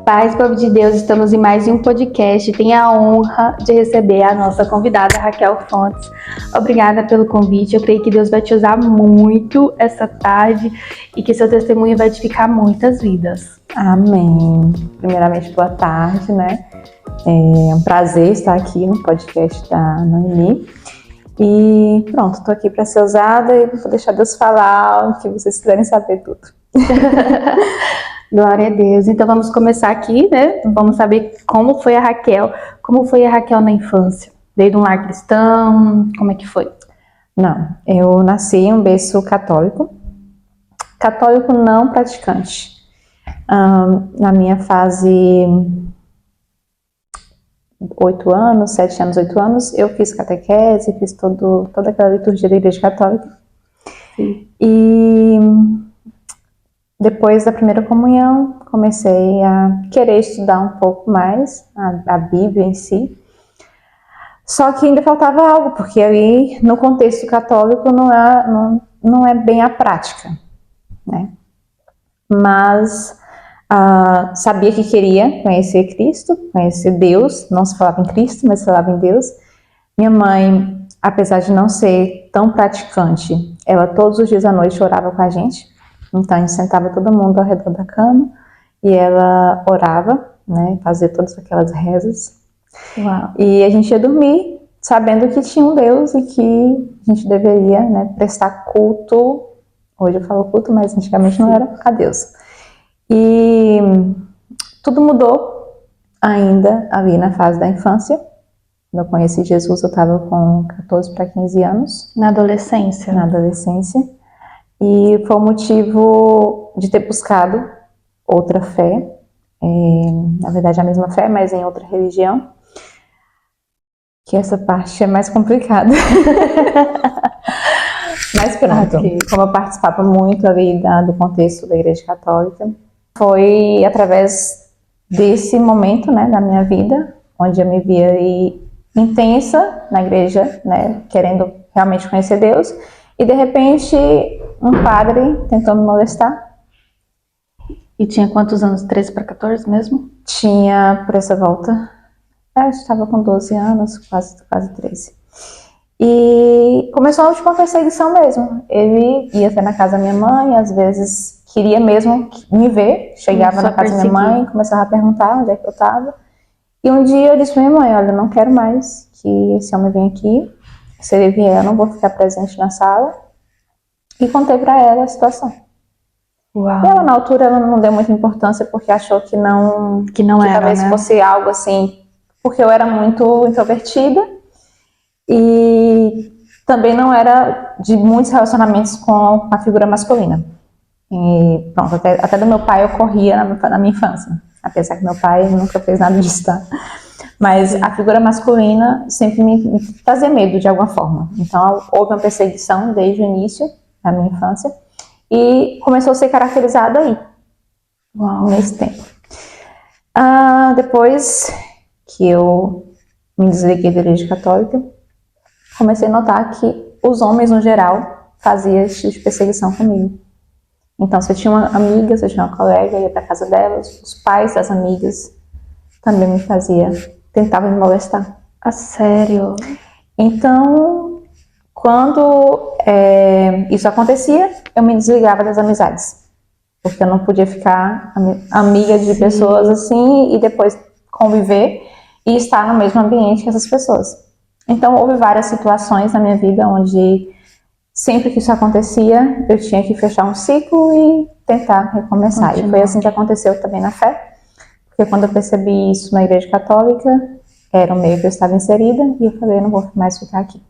paz, povo de Deus, estamos em mais um podcast. Tenho a honra de receber a nossa convidada, Raquel Fontes. Obrigada pelo convite. Eu creio que Deus vai te usar muito essa tarde e que seu testemunho vai edificar muitas vidas. Amém. Primeiramente, boa tarde, né? É um prazer estar aqui no podcast da Noemi. E pronto, estou aqui para ser usada e vou deixar Deus falar o que vocês quiserem saber tudo. Glória a Deus. Então vamos começar aqui, né? Vamos saber como foi a Raquel. Como foi a Raquel na infância? Veio de um lar cristão? Como é que foi? Não, eu nasci em um berço católico. Católico não praticante. Na minha fase 8 anos, 7 anos, 8 anos, eu fiz catequese, fiz toda aquela liturgia da Igreja Católica. Sim. E depois da primeira comunhão, comecei a querer estudar um pouco mais a Bíblia em si. Só que ainda faltava algo, porque ali no contexto católico não é bem a prática, né? Mas sabia que queria conhecer Cristo, conhecer Deus. Não se falava em Cristo, mas se falava em Deus. Minha mãe, apesar de não ser tão praticante, ela todos os dias à noite orava com a gente. Então a gente sentava todo mundo ao redor da cama e ela orava, né, fazia todas aquelas rezas. Uau. E a gente ia dormir sabendo que tinha um Deus e que a gente deveria, né, prestar culto. Hoje eu falo culto, mas antigamente não era a Deus. E tudo mudou ainda ali na fase da infância. Quando eu conheci Jesus, eu estava com 14 para 15 anos. Na adolescência? Na adolescência. E foi o motivo de ter buscado outra fé. Na verdade, a mesma fé, mas em outra religião. Que essa parte é mais complicada. Mas pronto, como eu participava muito ali do contexto da Igreja Católica, foi através desse momento, né, da minha vida, onde eu me via ali intensa na igreja, né, querendo realmente conhecer Deus, e de repente um padre tentou me molestar. E tinha quantos anos? 13 para 14 mesmo? Tinha por essa volta. Eu estava com 12 anos, quase 13. E começou uma perseguição mesmo. Ele ia até na casa da minha mãe, às vezes queria mesmo me ver. Chegava na casa da minha mãe, começava a perguntar onde é que eu estava. E um dia eu disse pra minha mãe, olha, eu não quero mais que esse homem venha aqui. Se ele vier, eu não vou ficar presente na sala. E contei pra ela a situação. Uau. E ela, na altura, ela não deu muita importância porque achou que era, talvez, né, fosse algo assim, porque eu era muito introvertida e também não era de muitos relacionamentos com a figura masculina. E pronto, até do meu pai ocorria na minha infância, apesar que meu pai nunca fez nada disso, tá? Mas a figura masculina sempre me fazia medo de alguma forma. Então houve uma perseguição desde o início da minha infância e começou a ser caracterizada aí. Uau. Nesse tempo. Depois que eu me desliguei da Igreja Católica, comecei a notar que os homens, no geral, faziam esse tipo de perseguição comigo. Então, se eu tinha uma amiga, se eu tinha uma colega, eu ia para casa delas, os pais das amigas também tentavam me molestar. Ah, sério? Então, quando isso acontecia, eu me desligava das amizades. Porque eu não podia ficar amiga de pessoas assim e depois conviver e estar no mesmo ambiente que essas pessoas. Então, houve várias situações na minha vida onde sempre que isso acontecia, eu tinha que fechar um ciclo e tentar recomeçar. E foi assim que aconteceu também na fé, porque quando eu percebi isso na Igreja Católica, era o meio que eu estava inserida, e eu falei, eu não vou mais ficar aqui.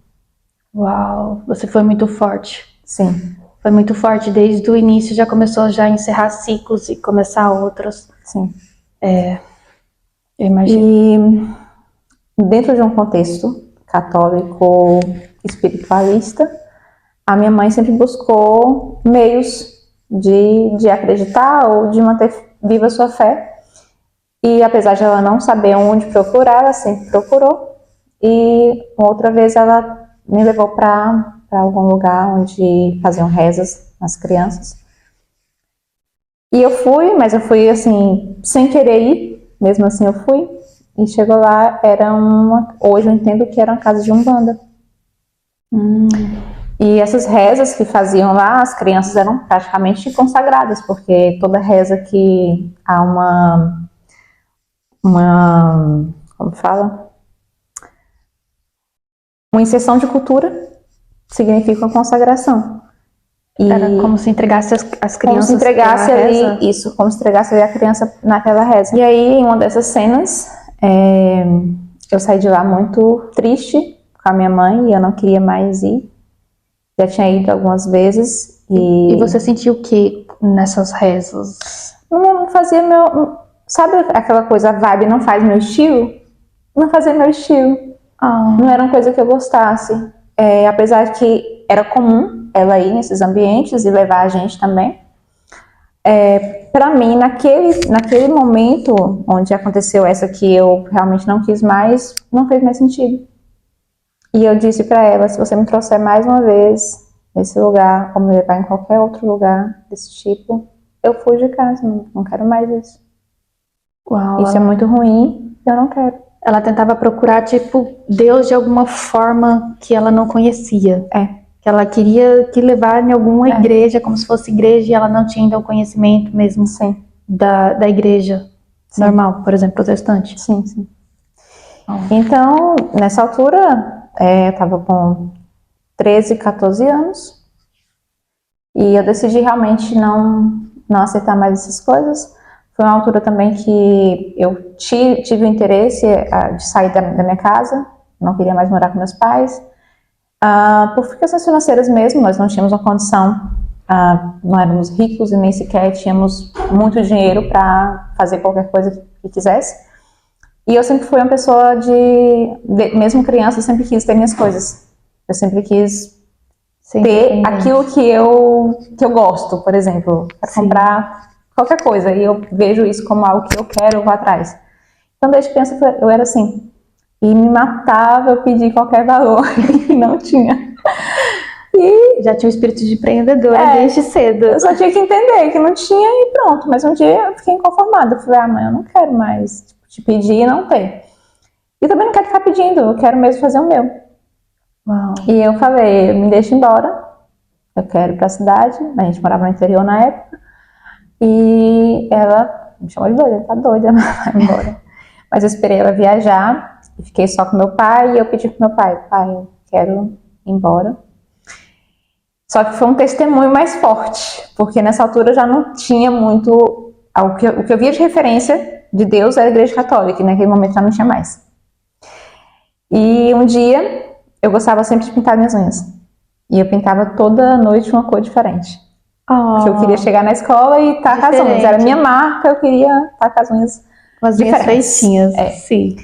Uau, você foi muito forte. Sim. Foi muito forte, desde o início já começou a encerrar ciclos e começar outros. Sim. Eu imagino. E dentro de um contexto católico espiritualista, a minha mãe sempre buscou meios de acreditar ou de manter viva a sua fé. E apesar de ela não saber onde procurar, ela sempre procurou. E outra vez ela me levou para algum lugar onde faziam rezas nas crianças. E eu fui, mas eu fui assim, sem querer ir, mesmo assim eu fui. E chegou lá, hoje eu entendo que era uma casa de umbanda. E essas rezas que faziam lá, as crianças eram praticamente consagradas, porque toda reza que há como fala? Uma inserção de cultura significa uma consagração. E Era como se entregasse as crianças como se entregasse pela ali, reza? isso, como se entregasse ali a criança naquela reza. E aí, em uma dessas cenas, eu saí de lá muito triste com a minha mãe e eu não queria mais ir. Já tinha ido algumas vezes E você sentiu o que nessas rezas? não fazia meu... Sabe aquela coisa, a vibe não faz meu estilo? Não fazia meu estilo. Não era uma coisa que eu gostasse. Apesar que era comum ela ir nesses ambientes e levar a gente também. Para mim, naquele momento onde aconteceu essa que eu realmente não quis mais, não fez mais sentido. E eu disse para ela, se você me trouxer mais uma vez nesse lugar, ou me levar em qualquer outro lugar desse tipo, eu fujo de casa, não quero mais isso. Uau, Isso é muito ruim, eu não quero. ela tentava procurar, tipo, Deus de alguma forma que ela não conhecia. Que ela queria que levar em alguma igreja, como se fosse igreja, e ela não tinha ainda o conhecimento mesmo Sim. da igreja normal, por exemplo, protestante. Sim. Então, nessa altura, eu estava com 13, 14 anos e eu decidi realmente não aceitar mais essas coisas. Foi uma altura também que eu tive o interesse de sair da minha casa, não queria mais morar com meus pais. Por questões financeiras mesmo, nós não tínhamos uma condição, não éramos ricos e nem sequer tínhamos muito dinheiro para fazer qualquer coisa que quisesse. E eu sempre fui uma pessoa mesmo criança, eu sempre quis ter minhas coisas. Eu sempre quis ter aquilo que eu gosto, por exemplo, para comprar qualquer coisa. E eu vejo isso como algo que eu quero, eu vou atrás. Então, desde criança, eu era assim. E me matava eu pedir qualquer valor e não tinha. E já tinha o espírito de empreendedora desde cedo. Eu só tinha que entender que não tinha e pronto. Mas um dia eu fiquei inconformada. Eu falei, mãe, eu não quero mais te pedir e não ter. E também não quero ficar pedindo, eu quero mesmo fazer o meu. Uau. E eu falei, me deixa embora. Eu quero ir pra cidade. A gente morava no interior na época. E ela me chamou de doida, tá doida, vai embora. Mas eu esperei ela viajar e fiquei só com meu pai. E eu pedi pro meu pai, eu quero ir embora. Só que foi um testemunho mais forte, porque nessa altura eu já não tinha muito... O que eu via de referência de Deus era a Igreja Católica, e naquele momento já não tinha mais. E um dia eu gostava sempre de pintar minhas unhas. E eu pintava toda noite uma cor diferente. Porque eu queria chegar na escola e estar com as unhas. Era minha marca, eu queria estar com as unhas feitinhas. Sim.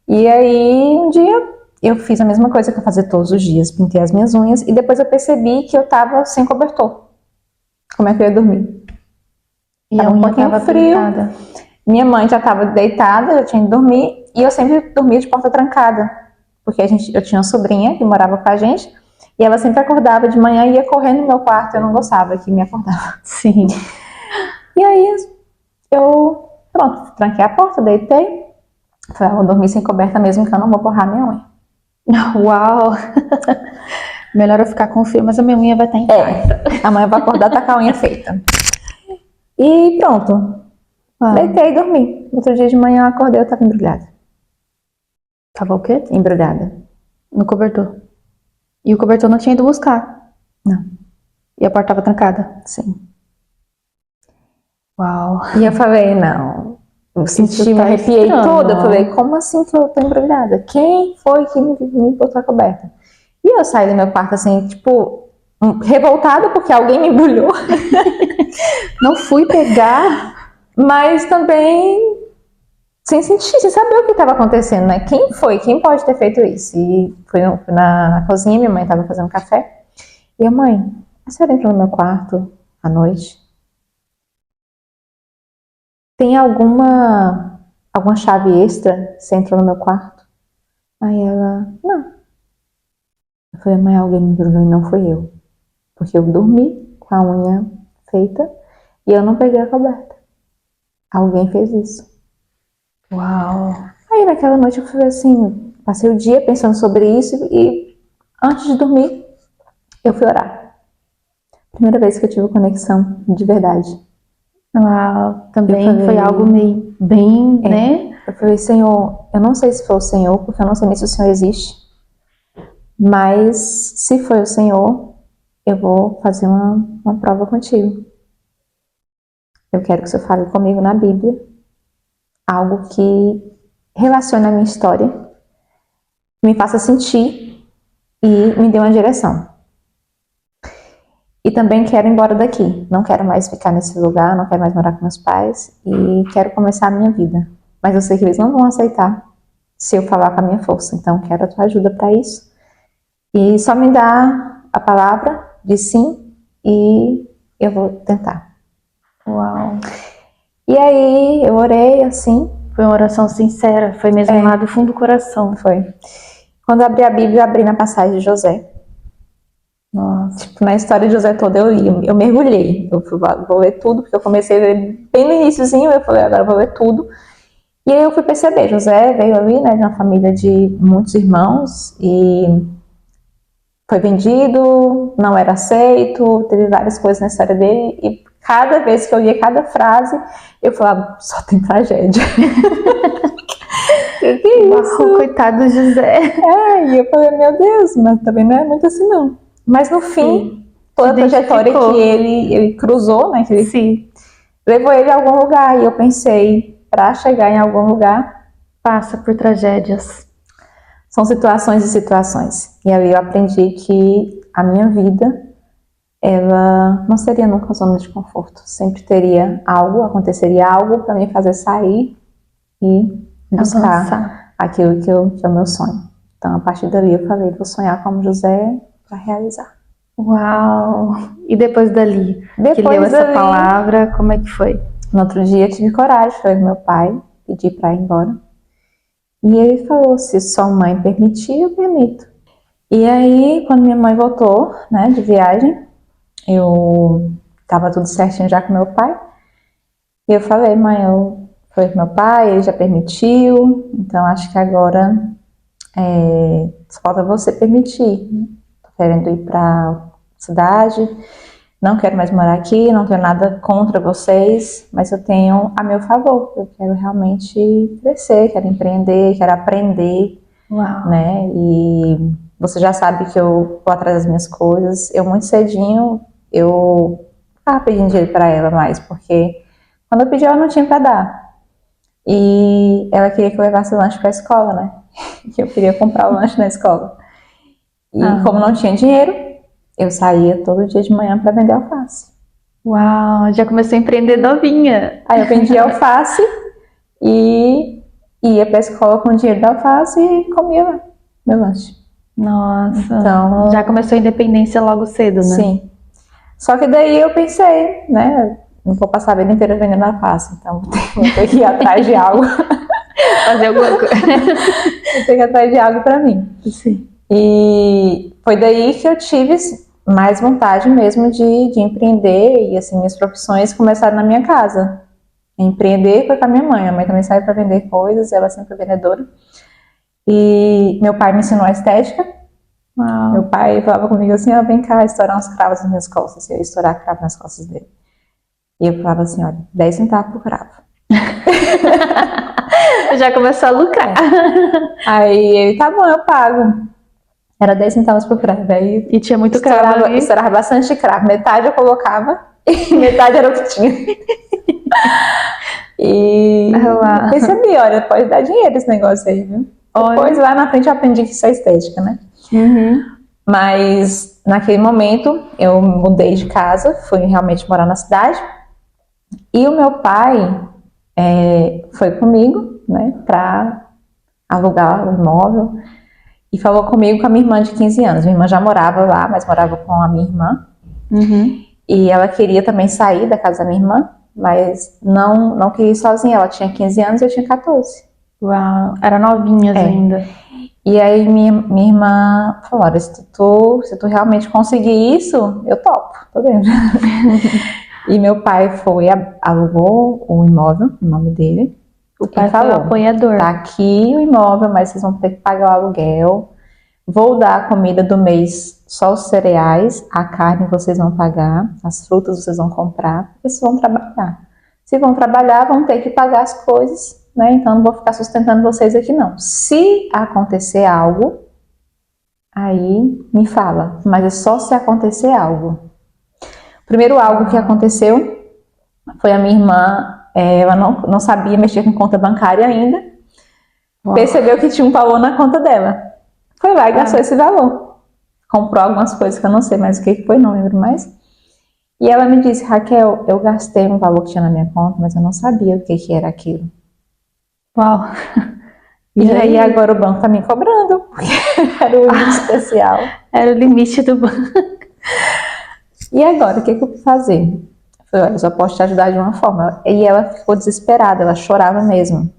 E aí um dia eu fiz a mesma coisa que eu fazia todos os dias. Pintei as minhas unhas e depois eu percebi que eu estava sem cobertor. Como é que eu ia dormir? E a unha estava trancada. Minha mãe já estava deitada, já tinha ido dormir. E eu sempre dormia de porta trancada. Porque eu tinha uma sobrinha que morava com a gente. E ela sempre acordava de manhã e ia correndo no meu quarto. Eu não gostava que me acordava. Sim. E aí pronto, tranquei a porta, deitei. Falei, vou dormir sem coberta mesmo que eu não vou borrar minha unha. Uau! Melhor eu ficar com frio, mas a minha unha vai estar intacta. Amanhã eu vou acordar e tá com a unha feita. E pronto. Deitei e dormi. Outro dia de manhã eu acordei, eu tava embrulhada. Tava o quê? Embrulhada. No cobertor. E o cobertor não tinha ido buscar? Não. E a porta tava trancada? Sim. Uau. E eu falei, não. Eu senti, me arrepiei toda. Eu falei, como assim que eu tô embrulhada? Quem foi que me botou a coberta? E eu saí do meu quarto assim, tipo, revoltada porque alguém me embrulhou. Não fui pegar, mas também sem sentir, sem saber o que estava acontecendo, né? Quem foi? Quem pode ter feito isso? E fui na cozinha, minha mãe estava fazendo café. E a mãe, a senhora entrou no meu quarto à noite? Tem alguma chave extra? Você entrou no meu quarto? Aí ela, não. Eu falei, mãe, alguém me embrulhou e não fui eu. Porque eu dormi com a unha feita e eu não peguei a coberta. Alguém fez isso. Uau. Aí naquela noite eu falei assim, passei o dia pensando sobre isso e antes de dormir eu fui orar. Primeira vez que eu tive conexão de verdade. Uau. Também Eu falei, foi algo meio bem, né? Eu falei, Senhor, eu não sei se foi o Senhor, porque eu não sei nem se o Senhor existe. Mas se foi o Senhor, eu vou fazer uma prova contigo. Eu quero que o Senhor fale comigo na Bíblia. Algo que relacione a minha história, me faça sentir e me dê uma direção. E também quero ir embora daqui. Não quero mais ficar nesse lugar, não quero mais morar com meus pais e quero começar a minha vida. Mas eu sei que eles não vão aceitar se eu falar com a minha força. Então quero a tua ajuda para isso. E só me dá a palavra de sim e eu vou tentar. Uau. E aí eu orei assim. Foi uma oração sincera, foi mesmo lá do fundo do coração. Foi. Quando eu abri a Bíblia, eu abri na passagem de José. Nossa. Tipo, na história de José toda eu mergulhei. Eu fui, vou ler tudo, porque eu comecei a ler bem no iniciozinho, eu falei, agora eu vou ler tudo. E aí eu fui perceber, José veio ali, né, de uma família de muitos irmãos e foi vendido, não era aceito, teve várias coisas na história dele e cada vez que eu lia cada frase, eu falava, só tem tragédia. Que isso? Coitado do José. E eu falei, meu Deus, mas também não é muito assim não. Mas no fim, toda a trajetória que ele cruzou, né, que ele levou ele a algum lugar. E eu pensei, para chegar em algum lugar, passa por tragédias. São situações e situações. E aí eu aprendi que a minha vida, ela não seria nunca zona de conforto. Sempre teria algo, aconteceria algo para me fazer sair e buscar aquilo que é o meu sonho. Então, a partir dali eu falei, vou sonhar como José para realizar. Uau! E depois dali, que leu essa palavra, como é que foi? No outro dia eu tive coragem, falei com meu pai, pedi para ir embora. E ele falou, se sua mãe permitir, eu permito. E aí, quando minha mãe voltou, né, de viagem, eu tava tudo certinho já com meu pai. E eu falei, mãe, eu falei com meu pai, ele já permitiu, então acho que agora só falta você permitir. Tô querendo ir pra cidade, não quero mais morar aqui, não tenho nada contra vocês, mas eu tenho a meu favor. Eu quero realmente crescer, quero empreender, quero aprender, né? E você já sabe que eu vou atrás das minhas coisas. Eu muito cedinho, eu ficava pedindo dinheiro para ela mais, porque quando eu pedi ela não tinha para dar. E ela queria que eu levasse lanche para a escola, né? Eu queria comprar o lanche na escola. E como não tinha dinheiro, eu saía todo dia de manhã para vender alface. Uau, já comecei a empreender novinha. Aí eu vendia alface e ia para a escola com o dinheiro da alface e comia meu lanche. Nossa, então, já começou a independência logo cedo, né? Sim. Só que daí eu pensei, né, não vou passar a vida inteira vendendo alface, então vou ter que ir atrás de algo. Fazer alguma coisa. Vou ter que ir atrás de algo para mim. Sim. E foi daí que eu tive mais vontade mesmo de empreender, e assim, minhas profissões começaram na minha casa. Empreender foi com a minha mãe. A mãe também saiu para vender coisas, ela sempre foi vendedora. E meu pai me ensinou a estética. Uau. Meu pai falava comigo assim, vem cá estourar uns cravos nas minhas costas. Eu ia estourar cravo nas costas dele. E eu falava assim, olha, 10 centavos por cravo. Já começou a lucrar. Aí ele, tá bom, eu pago. Era 10 centavos por cravo. Aí e tinha muito cravo ali. Estourava bastante cravo. Metade eu colocava e metade era o que tinha. E percebi, olha, pode dar dinheiro esse negócio aí, viu? Depois lá na frente eu aprendi que isso é estética, né? Uhum. Mas naquele momento eu mudei de casa, fui realmente morar na cidade. E o meu pai foi comigo, né, pra alugar o imóvel. E falou comigo com a minha irmã de 15 anos. Minha irmã já morava lá, mas morava com a minha irmã. Uhum. E ela queria também sair da casa da minha irmã, mas não queria ir sozinha. Ela tinha 15 anos e eu tinha 14. Uau, eram novinhas ainda. E aí minha irmã falou, olha, se tu realmente conseguir isso, eu topo, tô dentro. E meu pai alugou o imóvel, o nome dele. O pai e foi o falou, apoiador. tá aqui o imóvel, mas vocês vão ter que pagar o aluguel. Vou dar a comida do mês, só os cereais, a carne vocês vão pagar, as frutas vocês vão comprar, porque vocês vão trabalhar. Se vão trabalhar, vão ter que pagar as coisas, né? Então não vou ficar sustentando vocês aqui não. Se acontecer algo, aí me fala, mas é só se acontecer algo. O primeiro algo que aconteceu foi a minha irmã, ela não sabia mexer com conta bancária ainda, percebeu que tinha um valor na conta dela. Foi lá e gastou esse valor. Comprou algumas coisas que eu não sei mais o que foi, não lembro mais. E ela me disse, Raquel, eu gastei um valor que tinha na minha conta, mas eu não sabia o que era aquilo. Uau! E aí agora o banco tá me cobrando, porque era o limite especial. Era o limite do banco. E agora, o que eu vou fazer? Eu falei, olha, eu só posso te ajudar de uma forma. E ela ficou desesperada, ela chorava mesmo,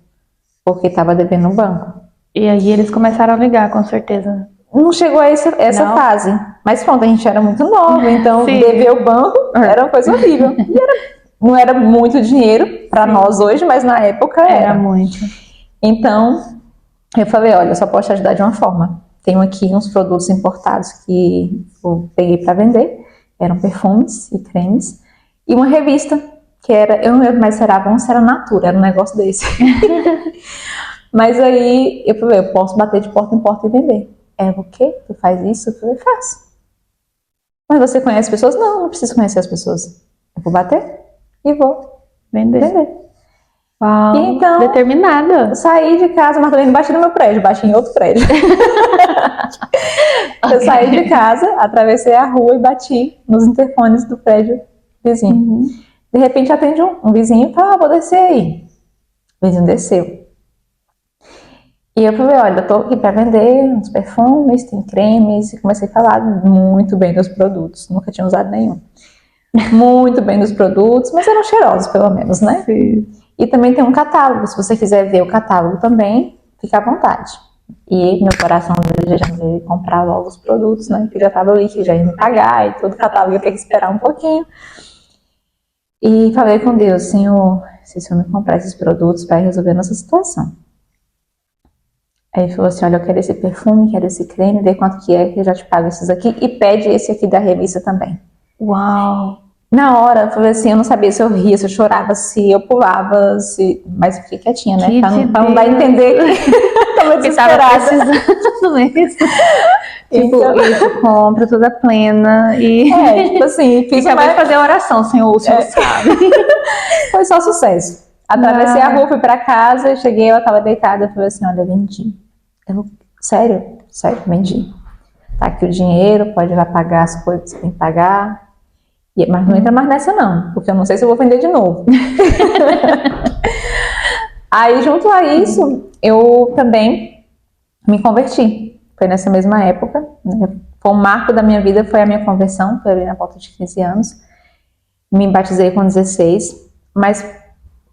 porque estava devendo no banco. E aí eles começaram a ligar, com certeza. Não chegou a essa fase. Mas pronto, a gente era muito nova, então dever o banco era uma coisa horrível. E não era muito dinheiro para nós hoje, mas na época era. Muito. Então, eu falei, olha, eu só posso te ajudar de uma forma. Tenho aqui uns produtos importados que eu peguei para vender. Eram perfumes e cremes. E uma revista, que era, eu não lembro mais se era Avon, se era Natura, era um negócio desse. Mas aí eu falei, eu posso bater de porta em porta e vender. O quê? Tu faz isso? Eu falei, faço. Mas você conhece pessoas? Não preciso conhecer as pessoas. Eu vou bater e vou vender. Uau, e então, determinada. Eu saí de casa, mas também não bati no meu prédio, bati em outro prédio. Eu saí de casa, atravessei a rua e bati nos interfones do prédio vizinho. De repente atende um vizinho e fala, vou descer aí. O vizinho desceu. E eu falei, olha, eu tô aqui para vender uns perfumes, tem cremes, e comecei a falar muito bem dos produtos, nunca tinha usado nenhum. Muito bem dos produtos, mas eram cheirosos pelo menos, né? Sim. E também tem um catálogo, se você quiser ver o catálogo também, fica à vontade. E meu coração desejando ele comprar logo os produtos, né? Que já estava ali, que já ia me pagar e todo o catálogo eu tinha que esperar um pouquinho. E falei com Deus, Senhor, se o Senhor me comprar esses produtos, vai resolver a nossa situação. Aí ele falou assim, olha, eu quero esse perfume, quero esse creme, vê quanto que é, que eu já te pago esses aqui. E pede esse aqui da revista também. Uau! Na hora, eu falei assim, eu não sabia se eu ria, se eu chorava, se eu pulava, mas eu fiquei quietinha, né? Pra não dar a entender que tava desesperada. Tipo, isso, compra toda plena e... tipo assim, fiz acabei de fazer a oração, Senhor, o Senhor sabe. Foi só sucesso. Atravessei a rua, fui pra casa, cheguei, ela tava deitada, eu falei assim, olha, eu vendi. Sério, vendi. Tá aqui o dinheiro, pode ir lá pagar as coisas que tem que pagar. Mas não entra mais nessa não, porque eu não sei se eu vou vender de novo. Aí, junto a isso, eu também me converti. Foi nessa mesma época, né? Foi um marco da minha vida, foi a minha conversão, foi ali na volta de 15 anos. Me batizei com 16, mas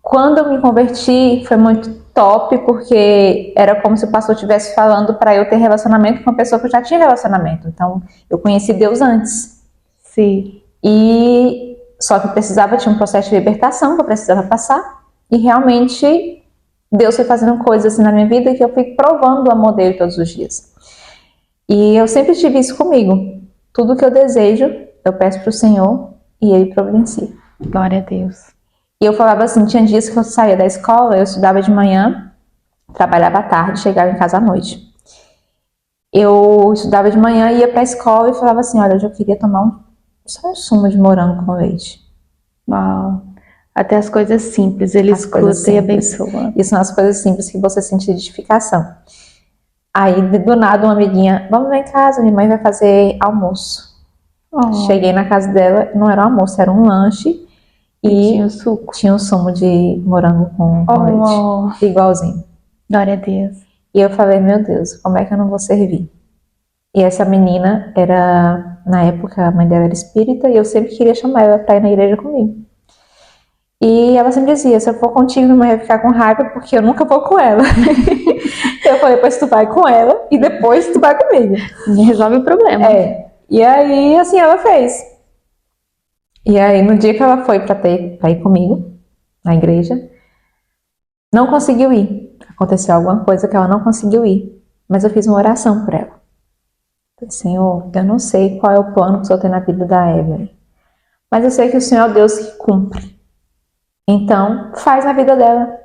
quando eu me converti foi muito top, porque era como se o pastor estivesse falando para eu ter relacionamento com uma pessoa que eu já tinha relacionamento. Então, eu conheci Deus antes. Sim. E só que tinha um processo de libertação que eu precisava passar. E realmente Deus foi fazendo coisas assim na minha vida que eu fui provando o amor dele todos os dias. E eu sempre tive isso comigo. Tudo que eu desejo, eu peço para o Senhor e Ele providencia. Glória a Deus. E eu falava assim, tinha dias que eu saía da escola, eu estudava de manhã, trabalhava à tarde, chegava em casa à noite. Eu estudava de manhã, ia para a escola e falava assim, olha, hoje eu queria tomar só um sumo de morango com leite. Uau. Até as coisas simples, Ele escuta e abençoa. E são as coisas simples que você sente identificação. Aí, do nada, uma amiguinha, vamos lá em casa, minha mãe vai fazer almoço. Cheguei na casa dela, não era um almoço, era um lanche. E tinha o suco. Tinha um sumo de morango com leite. Igualzinho. Glória a Deus. E eu falei, meu Deus, como é que eu não vou servir? E essa menina era, na época, a mãe dela era espírita, e eu sempre queria chamar ela para ir na igreja comigo. E ela sempre dizia, se eu for contigo, minha mãe vai ficar com raiva, porque eu nunca vou com ela. Eu falei, depois tu vai com ela, e depois tu vai comigo. Resolve o problema. E aí, assim, ela fez. E aí, no dia que ela foi pra ir comigo, na igreja, não conseguiu ir. Aconteceu alguma coisa que ela não conseguiu ir. Mas eu fiz uma oração por ela. Falei, Senhor, eu não sei qual é o plano que o Senhor tem na vida da Evelyn. Mas eu sei que o Senhor é o Deus que cumpre. Então, faz na vida dela.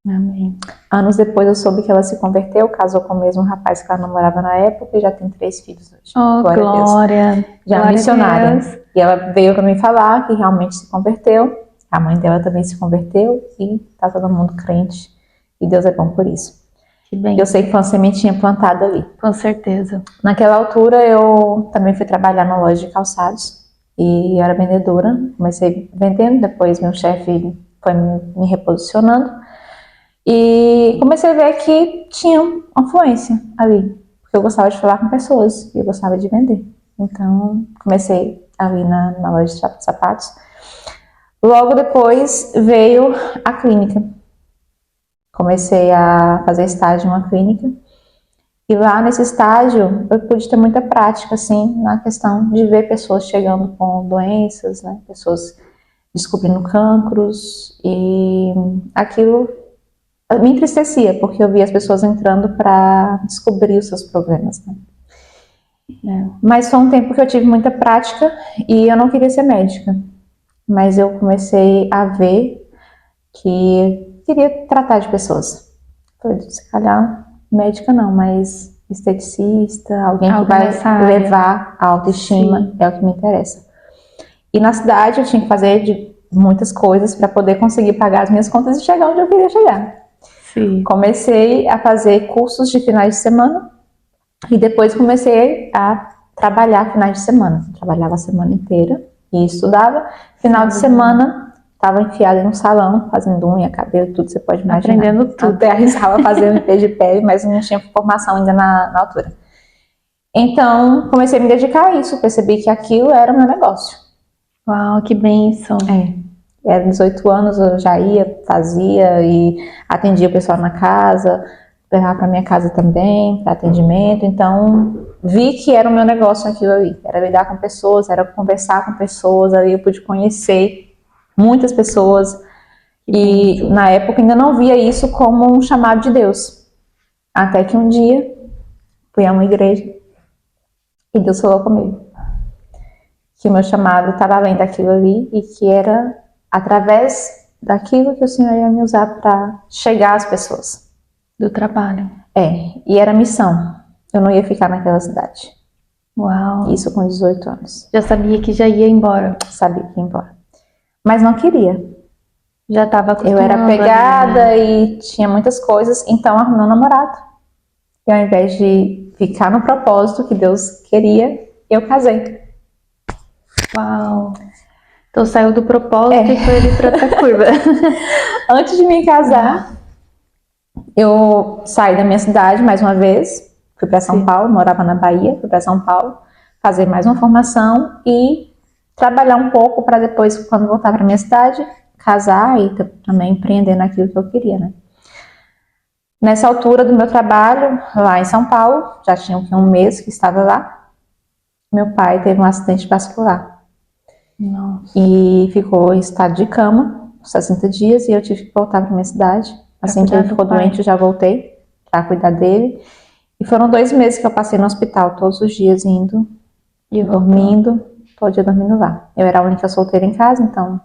Amém. Anos depois eu soube que ela se converteu, casou com o mesmo rapaz que ela namorava na época e já tem 3 filhos hoje. Oh, Glória a Deus. glória. Já Glória a missionária. Deus. E ela veio pra mim falar que realmente se converteu. A mãe dela também se converteu e tá todo mundo crente. E Deus é bom por isso. Que bem. Eu sei que foi uma sementinha plantada ali. Com certeza. Naquela altura eu também fui trabalhar na loja de calçados. E eu era vendedora. Comecei vendendo, depois meu chefe foi me reposicionando. E comecei a ver que tinha uma fluência ali. Porque eu gostava de falar com pessoas e eu gostava de vender. Então, comecei ali na loja de sapatos. Logo depois veio a clínica. Comecei a fazer estágio em uma clínica. E lá nesse estágio, eu pude ter muita prática, assim, na questão de ver pessoas chegando com doenças, né? Pessoas descobrindo cancros. E aquilo me entristecia, porque eu via as pessoas entrando para descobrir os seus problemas, né? Mas foi um tempo que eu tive muita prática e eu não queria ser médica. Mas eu comecei a ver que queria tratar de pessoas. Falei, se calhar, médica não, mas esteticista, alguém que vai levar a autoestima, sim, é o que me interessa. E na cidade eu tinha que fazer de muitas coisas para poder conseguir pagar as minhas contas e chegar onde eu queria chegar. Sim. Comecei a fazer cursos de finais de semana e depois comecei a trabalhar finais de semana. Trabalhava a semana inteira e estudava. Final de semana, estava enfiada em um salão, fazendo unha, cabelo, tudo você pode imaginar. Aprendendo tudo. Até arriscava fazer um IP de pele, mas não tinha formação ainda na altura. Então, comecei a me dedicar a isso. Percebi que aquilo era o meu negócio. Uau, que bênção. Era 18 anos, eu já ia, fazia e atendia o pessoal na casa, levava para minha casa também, para atendimento. Então, vi que era o meu negócio aquilo ali. Era lidar com pessoas, era conversar com pessoas. Ali eu pude conhecer muitas pessoas. E na época ainda não via isso como um chamado de Deus. Até que um dia fui a uma igreja e Deus falou comigo que o meu chamado estava além daquilo ali e que era através daquilo que o Senhor ia me usar para chegar às pessoas. Do trabalho. E era missão. Eu não ia ficar naquela cidade. Uau. Isso com 18 anos. Já sabia que já ia embora. Sabia que ia embora. Mas não queria. Já estava acostumada. Eu era pegada e tinha muitas coisas, então arrumei um namorado. E ao invés de ficar no propósito que Deus queria, eu casei. Uau. Então saiu do propósito e foi ali para outra curva. Antes de me casar, eu saí da minha cidade mais uma vez, fui para São Paulo, morava na Bahia, fui para São Paulo, fazer mais uma formação e trabalhar um pouco para depois, quando voltar para minha cidade, casar e também empreender naquilo que eu queria, né? Nessa altura do meu trabalho, lá em São Paulo, já tinha um mês que estava lá, meu pai teve um acidente vascular. Nossa. E ficou em estado de cama, 60 dias, e eu tive que voltar para minha cidade. Assim que ele ficou doente, eu já voltei para cuidar dele. E foram 2 meses que eu passei no hospital, todos os dias indo e dormindo, todo dia dormindo lá. Eu era a única solteira em casa, então,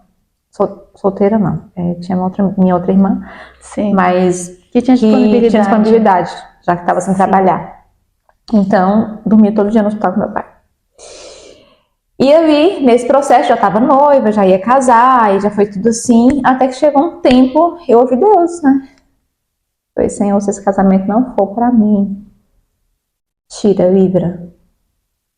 solteira não, tinha minha outra irmã, sim, mas que tinha disponibilidade, já que estava sem trabalhar. Então, dormia todo dia no hospital com meu pai. E ali, nesse processo, já estava noiva, já ia casar, e já foi tudo assim, até que chegou um tempo, eu ouvi Deus, né? Falei, Senhor, se esse casamento não for para mim, tira, livra.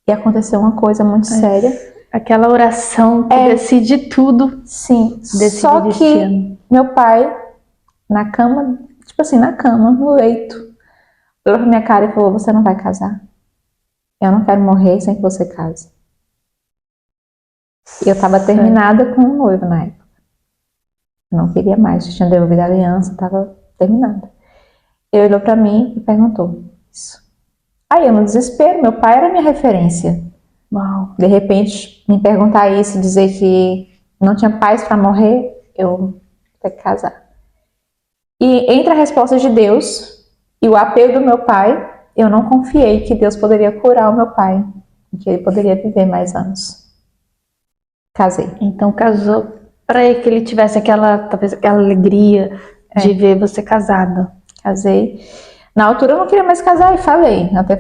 E aconteceu uma coisa muito séria. Aquela oração que decide tudo. Sim, só que meu pai, na cama, tipo assim, na cama, no leito, olhou pra minha cara e falou, você não vai casar. Eu não quero morrer sem que você case. E eu estava terminada com um noivo na época. Eu não queria mais, já tinha devolvido a aliança, estava terminada. Ele olhou para mim e perguntou isso. Aí eu no desespero, meu pai era minha referência. Uau. De repente, me perguntar isso e dizer que não tinha paz para morrer, eu ter que casar. E entre a resposta de Deus e o apelo do meu pai, eu não confiei que Deus poderia curar o meu pai, que ele poderia viver mais anos. Casei. Então casou para que ele tivesse talvez aquela alegria de ver você casada. Casei. Na altura eu não queria mais casar e falei. Até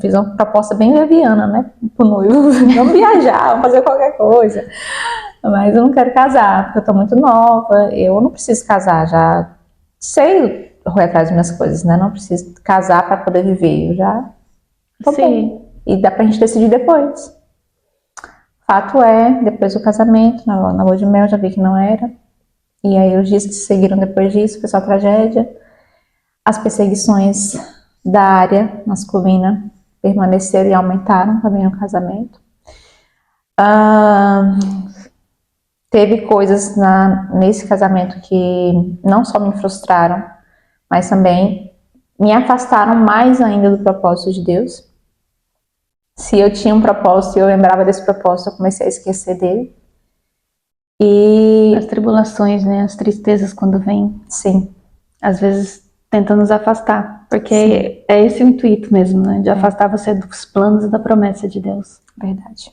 fiz uma proposta bem leviana, né? Pro noivo. Vamos viajar, vamos fazer qualquer coisa. Mas eu não quero casar, porque eu tô muito nova. Eu não preciso casar, já sei correr atrás das minhas coisas, né? Não preciso casar para poder viver. Eu já tô bem. E dá pra gente decidir depois. Fato é, depois do casamento, na lua de mel, já vi que não era. E aí os dias que se seguiram depois disso foi só tragédia. As perseguições da área masculina permaneceram e aumentaram também no casamento. Teve coisas nesse casamento que não só me frustraram, mas também me afastaram mais ainda do propósito de Deus. Se eu tinha um propósito e eu lembrava desse propósito, eu comecei a esquecer dele. E as tribulações, né? As tristezas quando vêm. Sim. Às vezes tentam nos afastar, porque é esse o intuito mesmo, né? De afastar você dos planos e da promessa de Deus. Verdade.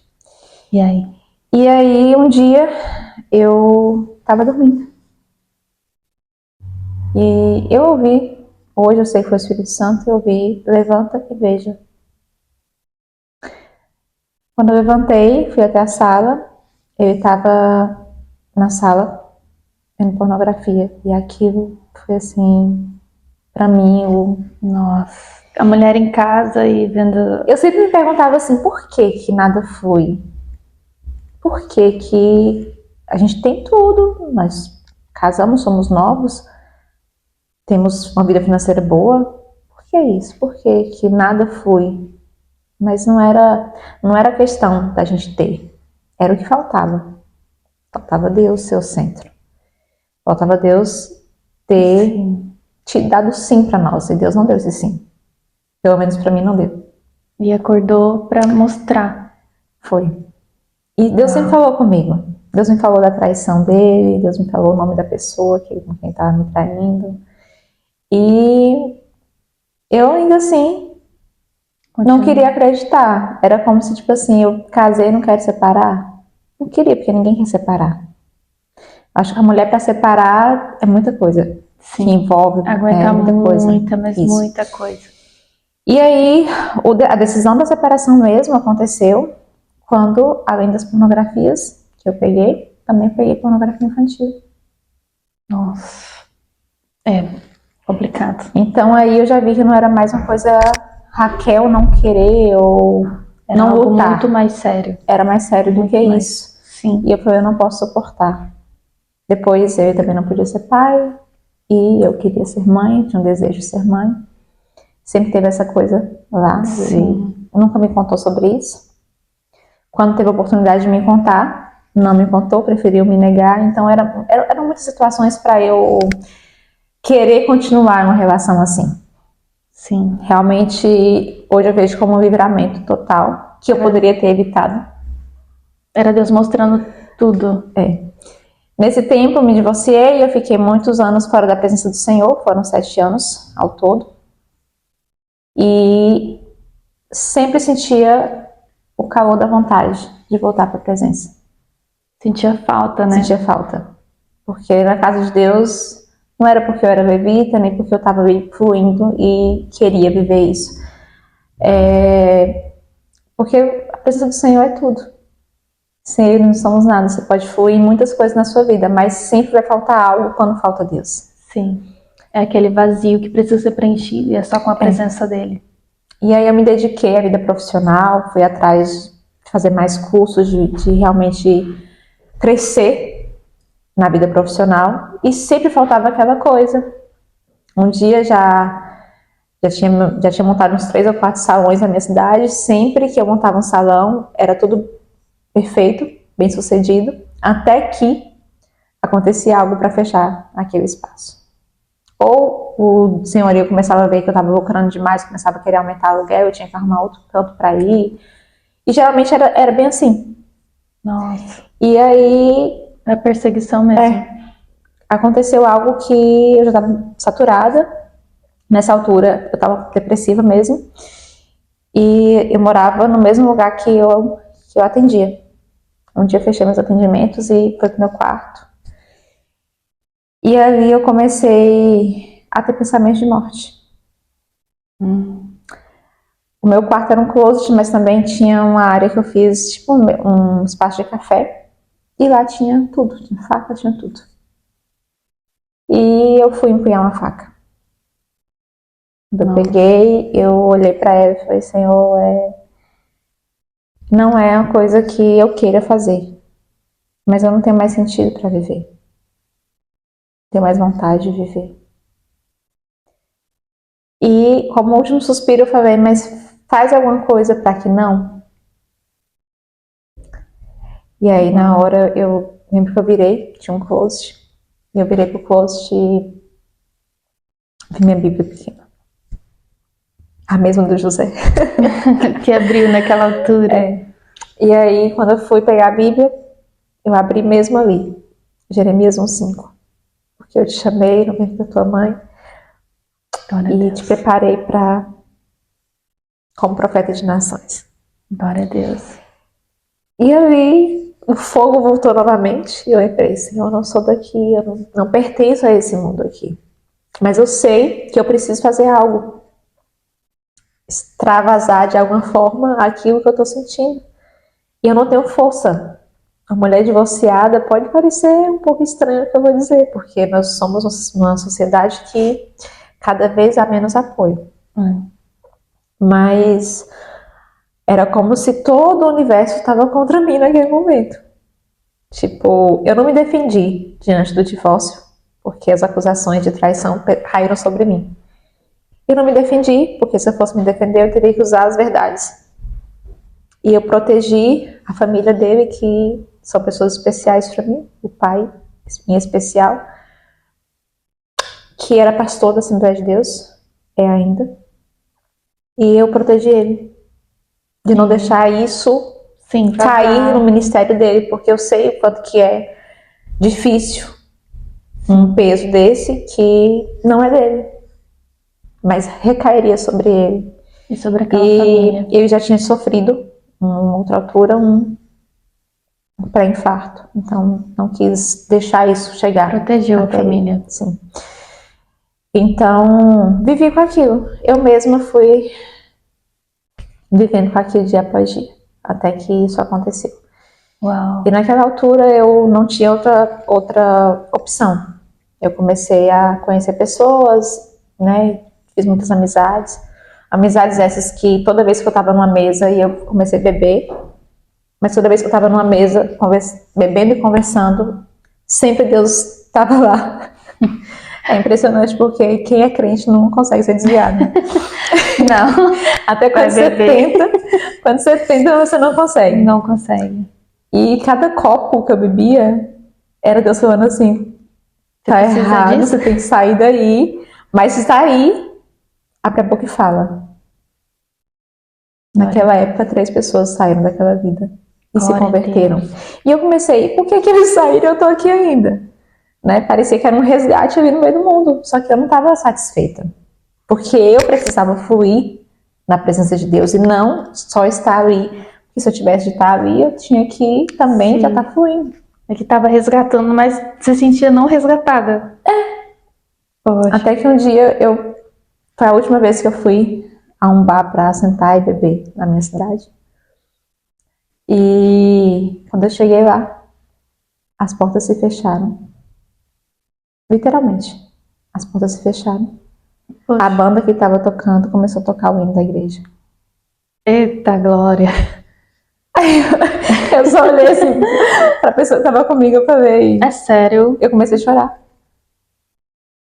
E aí? E aí, um dia, eu tava dormindo. E eu ouvi, hoje eu sei que foi o Espírito Santo, eu ouvi, levanta e veja. Quando eu levantei, fui até a sala, eu estava na sala vendo pornografia. E aquilo foi assim, pra mim, nossa, a mulher em casa e vendo... Eu sempre me perguntava assim, por que nada flui? Por que a gente tem tudo, nós casamos, somos novos, temos uma vida financeira boa, por que isso? Por que nada flui? Mas não era questão da gente ter, era o que faltava. Faltava Deus ser o centro. Faltava Deus ter te dado sim para nós, e Deus não deu esse sim. Pelo menos para mim não deu. E acordou para mostrar. Foi. E Deus sempre falou comigo. Deus me falou da traição dele, Deus me falou o nome da pessoa com quem estava me traindo. E eu ainda assim não queria acreditar. Era como se, tipo assim, eu casei e não quero separar. Não queria, porque ninguém quer separar. Acho que a mulher para separar é muita coisa. Sim. Que envolve aguentar muita coisa. Muita coisa. E aí, a decisão da separação mesmo aconteceu quando, além das pornografias que eu peguei, também peguei pornografia infantil. Nossa. É complicado. Então aí eu já vi que não era mais uma coisa Raquel não querer ou era não algo lutar. Muito mais sério. Era mais sério do que isso. Sim. E eu falei, eu não posso suportar. Depois eu também não podia ser pai e eu queria ser mãe, tinha um desejo de ser mãe. Sempre teve essa coisa lá. Sim. Nunca me contou sobre isso. Quando teve a oportunidade de me contar, não me contou, preferiu me negar. Então eram muitas situações para eu querer continuar uma relação assim. Sim. Realmente, hoje eu vejo como um livramento total, que eu poderia ter evitado. Era Deus mostrando tudo. Nesse tempo eu me divorciei e eu fiquei muitos anos fora da presença do Senhor, foram 7 anos ao todo. E sempre sentia o calor da vontade de voltar para a presença. Sentia falta, né? Sentia falta. Porque na casa de Deus não era porque eu era levita, nem porque eu estava fluindo e queria viver isso. Porque a presença do Senhor é tudo. Sem Ele não somos nada. Você pode fluir em muitas coisas na sua vida, mas sempre vai faltar algo quando falta Deus. Sim. É aquele vazio que precisa ser preenchido e é só com a presença dele. E aí eu me dediquei à vida profissional, fui atrás de fazer mais cursos, de realmente crescer na vida profissional e sempre faltava aquela coisa. Um dia já tinha montado uns 3 ou 4 salões na minha cidade, sempre que eu montava um salão era tudo perfeito, bem sucedido, até que acontecia algo para fechar aquele espaço. Ou o senhorio começava a ver que eu estava lucrando demais, começava a querer aumentar o aluguel, eu tinha que arrumar outro canto para ir. E geralmente era bem assim. Nossa, E aí era perseguição mesmo. aconteceu algo que eu já estava saturada. Nessa altura eu estava depressiva mesmo. E eu morava no mesmo lugar que eu atendia. Um dia eu fechei meus atendimentos e fui pro meu quarto. E ali eu comecei a ter pensamentos de morte. O meu quarto era um closet, mas também tinha uma área que eu fiz, tipo, um espaço de café. E lá tinha tudo, tinha faca, tinha tudo. E eu fui empunhar uma faca. Eu Nossa. peguei, eu olhei pra ela e falei, Senhor, não é uma coisa que eu queira fazer. Mas eu não tenho mais sentido pra viver. Tenho mais vontade de viver. E como último suspiro eu falei, mas faz alguma coisa pra que não? E aí na hora eu lembro que eu virei, tinha um closet. E eu virei pro closet e vi minha Bíblia pequena. A mesma do José. Que abriu naquela altura. E aí, quando eu fui pegar a Bíblia, eu abri mesmo ali. Jeremias 1:5. Porque eu te chamei no ventre da tua mãe Glória a e Deus. te preparei como profeta de nações. Glória a Deus. E ali, o fogo voltou novamente. E eu entrei, Senhor, eu não sou daqui, eu não pertenço a esse mundo aqui. Mas eu sei que eu preciso fazer algo. Extravasar de alguma forma aquilo que eu estou sentindo. E eu não tenho força. A mulher divorciada pode parecer um pouco estranho o que eu vou dizer, porque nós somos uma sociedade que cada vez há menos apoio. Mas era como se todo o universo estava contra mim naquele momento. Tipo, eu não me defendi diante do divórcio, porque as acusações de traição caíram sobre mim. Eu não me defendi, porque se eu fosse me defender, eu teria que usar as verdades. E eu protegi a família dele, que são pessoas especiais para mim, o pai em especial, que era pastor da Assembleia de Deus, é ainda. E eu protegi ele, de não deixar isso cair no ministério dele, porque eu sei o quanto que é difícil um peso desse que não é dele, mas recairia sobre ele. E sobre aquela família. Ele já tinha sofrido, em outra altura, um pré-infarto. Então, não quis deixar isso chegar. Protegeu a família. Ele. Sim. Então, vivi com aquilo. Eu mesma fui vivendo com aquilo dia após dia, até que isso aconteceu. Uau. E naquela altura eu não tinha outra opção. Eu comecei a conhecer pessoas, né? Fiz muitas amizades. Amizades essas que toda vez que eu estava numa mesa e eu comecei a beber, mas toda vez que eu estava numa mesa bebendo e conversando, sempre Deus estava lá. É impressionante porque quem é crente não consegue ser desviado. Né? Não. Até quando você tenta, você não consegue. Não consegue. E cada copo que eu bebia era Deus falando assim: tá errado, você tem que sair daí. Mas se sair, abre a boca e fala. Naquela época, 3 pessoas saíram daquela vida e se converteram. E eu comecei, por que eles saíram e eu tô aqui ainda? Né? Parecia que era um resgate ali no meio do mundo, só que eu não estava satisfeita. Porque eu precisava fluir na presença de Deus e não só estar ali. Porque se eu tivesse de estar ali, eu tinha que também já estar fluindo. É que estava resgatando, mas se sentia não resgatada. Poxa. Até que um dia foi a última vez que eu fui a um bar para sentar e beber na minha cidade. E quando eu cheguei lá, as portas se fecharam. Literalmente, as portas se fecharam. Poxa. A banda que estava tocando começou a tocar o hino da igreja. Eita glória! Eu só olhei assim pra pessoa que estava comigo, eu falei... É sério? Eu comecei a chorar.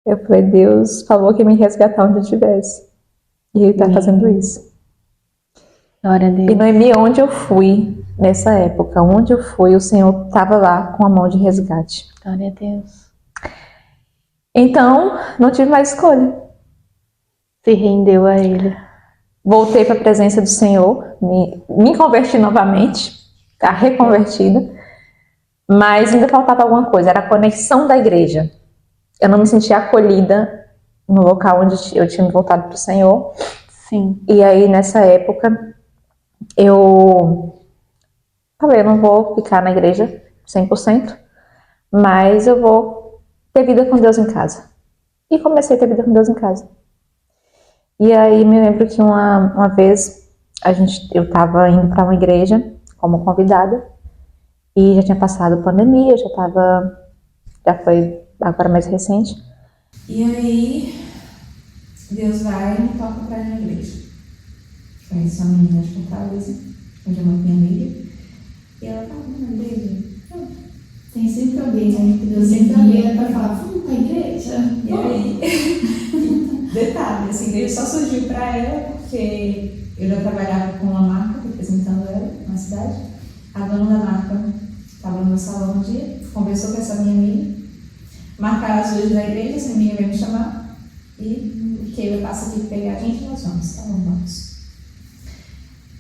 Eu falei, Deus falou que ia me resgatar onde eu estivesse. E Ele está fazendo isso. Glória a Deus. E Noemi, onde eu fui, nessa época, onde eu fui, o Senhor estava lá com a mão de resgate. Glória a Deus. Então, não tive mais escolha. Se rendeu a Ele. voltei para a presença do Senhor, me converti novamente, tá reconvertida, mas ainda faltava alguma coisa, era a conexão da igreja. Eu não me sentia acolhida no local onde eu tinha me voltado para o Senhor. Sim. E aí, nessa época, eu falei, eu não vou ficar na igreja 100%, mas eu vou ter vida com Deus em casa. E comecei a ter vida com Deus em casa. E aí, me lembro que uma vez eu estava indo para uma igreja como convidada e já tinha passado pandemia, já foi agora mais recente. E aí, Deus vai e me toca para ir na igreja. Conheci uma menina de Fortaleza, onde é muito minha amiga, e ela estava na igreja. Tem sempre alguém, né? Que Deus sempre alguém para falar, vamos para a igreja? E aí, detalhe, essa igreja só surgiu para ela porque eu já trabalhava com uma marca, representando ela na cidade. A dona da marca estava no meu salão um dia, conversou com essa minha amiga, marcaram as duas da igreja, essa minha veio me chamar e que eu passo aqui para pegar a gente, nós vamos, tá bom, vamos.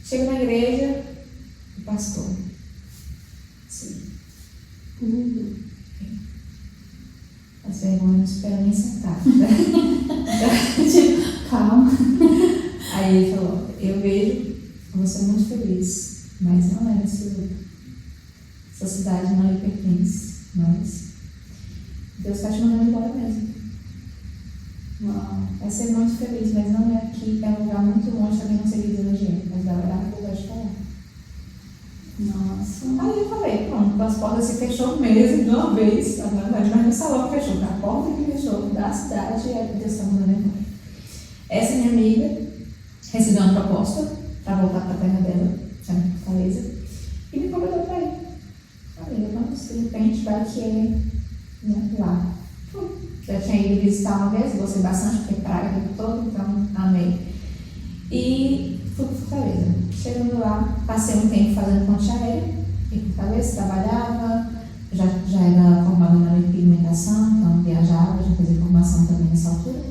Chego na igreja, o pastor. Sim. As vergonhas não esperam nem sentar. Calma. Aí ele falou, eu vejo você muito feliz, mas não é nesse lugar. Essa cidade não lhe pertence, mas Deus está te mandando embora mesmo. Vai ser muito feliz, mas não é aqui, é um lugar muito longe, também não sei dizer onde é, mas da verdade eu vou te falar. Nossa. Aí eu falei, pronto, as portas se fechou mesmo, de uma vez, na verdade, mas no salão fechou, na porta que fechou da cidade, e Deus está mandando embora. Essa minha amiga recebeu uma proposta para voltar para a terra dela, já em Fortaleza, e me convidou para ir. Falei, vamos, de repente, vai que é, né, lá. Já tinha ido visitar uma vez, gostei bastante, porque praia o tempo todo, então amei. E fui para Fortaleza. Chegando lá, passei um tempo fazendo ponte aérea, em Fortaleza, trabalhava, já era formada na pigmentação, então viajava, já fazia formação também nessa altura.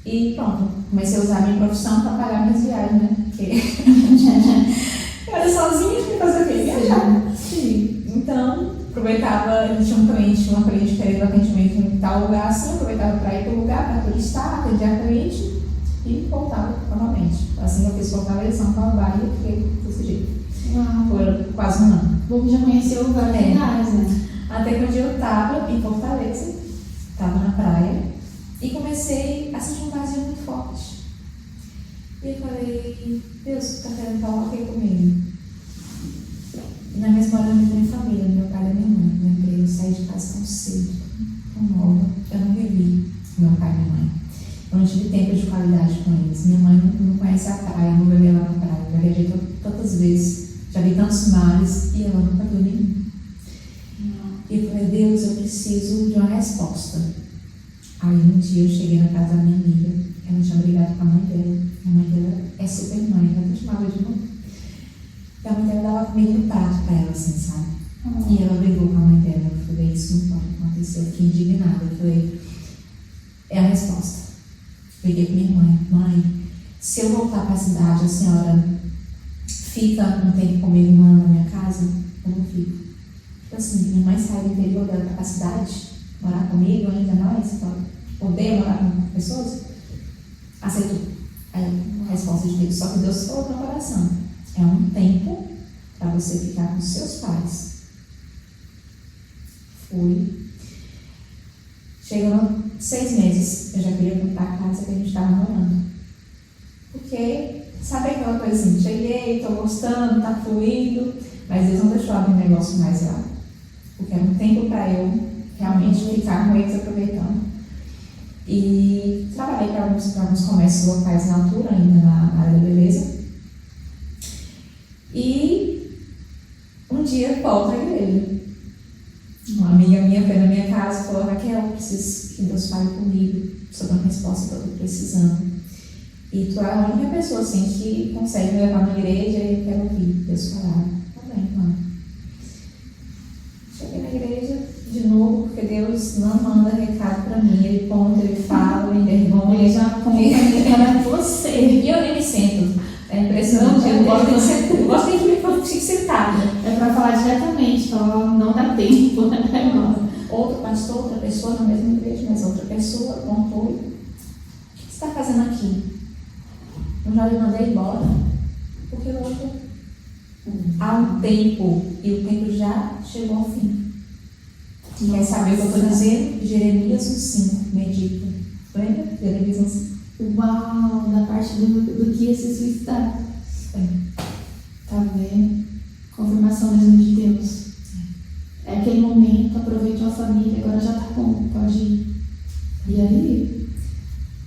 E pronto, comecei a usar a minha profissão para pagar minhas viagens, né? Porque eu era sozinha, tinha que fazer o quê? Viajar. Sim. Então, aproveitava, tinha uma cliente querendo atendimento em tal lugar assim, aproveitava para ir para o lugar, para turistar, atender a cliente e voltava novamente. Assim eu fiz Fortaleza, São Paulo, Bahia, fiquei desse jeito. Por quase um ano. Bom, já conheceu vários lugares, né? Até que um dia eu estava em Fortaleza, estava na praia, e comecei a sentir um vazio muito forte. E eu falei, Deus, você está querendo falar o que comigo? E na mesma hora eu me minha família, meu pai e minha mãe. Lembrei, eu saí de casa tão cedo, tão nova. Eu não vivi com meu pai e minha mãe. Eu não tive tempo de qualidade com eles. Minha mãe não conhece a praia, não bebeu lá na praia. Eu viajei tantas vezes, já vi tantos mares e ela nunca viu nenhum. E eu falei, Deus, eu preciso de uma resposta. Aí um dia eu cheguei na casa da minha amiga, ela tinha brigado com a mãe dela. A mãe dela é super mãe, ela chamava de mãe. E a mãe dela dava comida no prato pra ela, assim, sabe? E ela brigou com a mãe dela. Eu falei, isso não pode acontecer. Eu fiquei indignada. Eu falei, é a resposta. Liguei pra minha mãe, mãe, se eu voltar pra cidade, a senhora fica um tempo comigo morando na minha casa? Eu não fico. Tipo assim, minha mãe sai do interior dela pra cidade, morar comigo, ainda mais, então, odeia morar com pessoas? Aceitou. Aí, a resposta de Deus, só que Deus falou no coração. É um tempo para você ficar com seus pais. Fui. Chegando 6 meses, eu já queria voltar a casa que a gente estava morando. Porque, sabe aquela coisa assim, cheguei, estou gostando, está fluindo, mas Deus não deixou abrir negócio mais lá. Porque era um tempo para eu realmente ficar com eles aproveitando. E trabalhei para alguns comércios locais na altura, ainda na área da beleza. E um dia volto à igreja. Uma amiga minha foi na minha casa e falou, Raquel, eu preciso que Deus fale comigo sobre uma resposta que eu estou precisando. E tu é a única pessoa assim que consegue me levar na igreja e eu quero ouvir Deus falar. Tá bem, mano. Cheguei na igreja de novo, porque Deus não manda recado pra mim. Ele conta, ele fala, ele envergonha. Ele já conta para você. E eu nem me sento. impressionante. Eu gosto de ver que eu fico sentada. É para falar diretamente, então não dá tempo. Outro pastor, outra pessoa na mesma igreja, mas outra pessoa contou: o que você está fazendo aqui? Eu já lhe mandei embora, porque o outro há um tempo, e o tempo já chegou ao fim. Quer saber o que eu estou dizendo? Jeremias 1,5, medita. Lembra? Jeremias 1,5. Uau, da parte do que ia se suicidar. Tá vendo? Confirmação mesmo de Deus. É aquele momento, aproveitou a família, agora já tá bom, pode ir. E aí?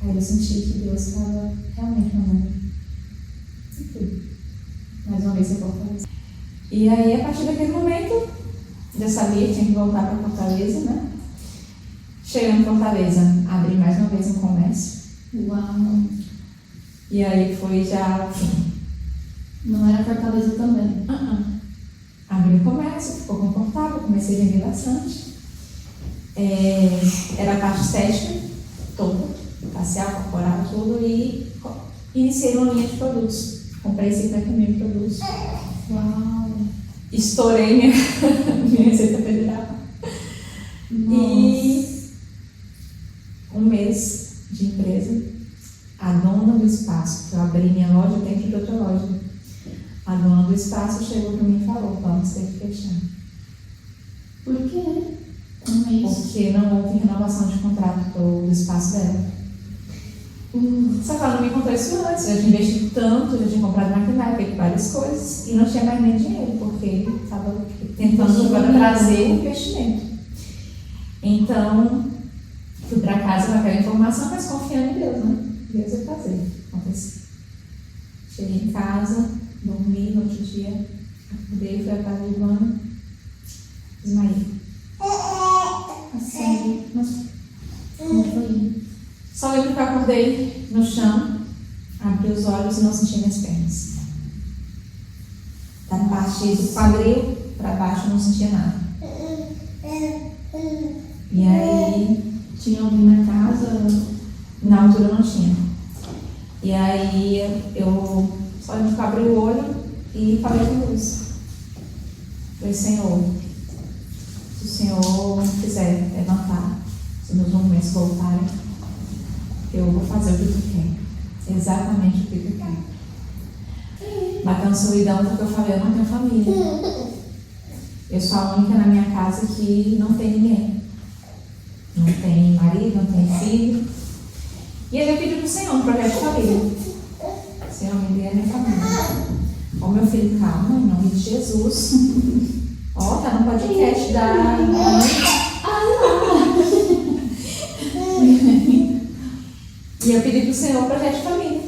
Aí eu senti que Deus estava realmente mandando tudo. Mais uma vez eu vou fazer. E aí, a partir daquele momento, eu sabia que tinha que voltar para Fortaleza, né? Chegando em Fortaleza, abri mais uma vez um comércio. Uau! E aí foi já o fim. Não era Fortaleza também. Abri o comércio, ficou confortável, comecei a vender bastante. Era a parte estética toda, facial, corporal, tudo, e iniciei uma linha de produtos. Comprei 50 mil produtos. Uau! Estourei minha receita federal. E um mês de empresa, a dona do espaço, que eu abri minha loja dentro de outra loja, a dona do espaço chegou para mim e falou: vamos ter que fechar. Por quê? Um mês. Porque não houve renovação de contrato do espaço dela. Só que ela não me contou isso antes. Eu tinha investido tanto, já tinha comprado maquinário, feito várias coisas e não tinha mais nem dinheiro, porque ele estava tentando agora trazer investimento. Então, fui para casa com aquela informação, mas confiando em Deus, né? Deus ia fazer acontecer. Cheguei em casa, dormi, no outro dia acordei, fui à casa de banho, desmaiei. Assim, mas como foi? Só lembro que eu acordei no chão, abri os olhos e não senti minhas pernas. Da parte do quadril para baixo eu não sentia nada. E aí, Tinha alguém na casa? na altura não tinha. E aí eu só lembro que eu abri o olho e falei com Deus. Falei: Senhor, se o Senhor quiser levantar, se meus movimentos voltarem, eu vou fazer o que tu quer. Exatamente o que tu quer. Bateu uma solidão porque eu falei: eu não tenho família. Eu sou a única na minha casa que não tem ninguém. Não tem marido, não tem filho. E aí eu pedi para o Senhor um projeto de família. Senhor, me dê a minha família. Ó, meu filho, calma, em nome de Jesus. Ó, tá no podcast da... E eu pedi para o Senhor um projeto de família.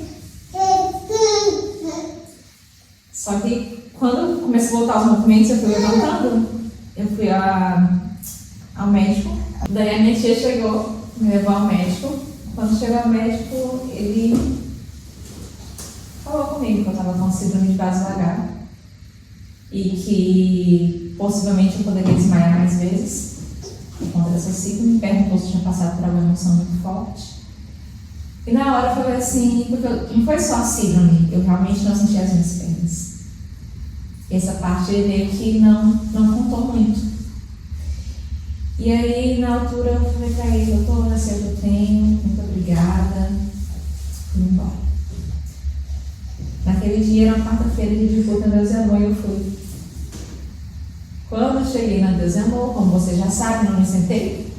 Só que quando começou a voltar os movimentos, eu fui levantando. Eu fui ao médico. Daí a minha tia chegou, me levou ao médico. Quando chegou ao médico, ele falou comigo que eu estava com síndrome de vasovagal e que possivelmente eu poderia desmaiar mais vezes por conta dessa síndrome. Me perguntou se tinha passado por uma emoção muito forte. E na hora foi assim, porque não foi só a síndrome, eu realmente não senti as minhas pernas. Essa parte ele meio que não contou muito. E aí, na altura, eu falei pra ele: doutora, se eu tenho, muito obrigada. Fui embora. Naquele dia, era uma quarta-feira de disputa na Deus e Amor, e eu fui. Quando eu cheguei na Deus e Amor, como você já sabe, não me sentei.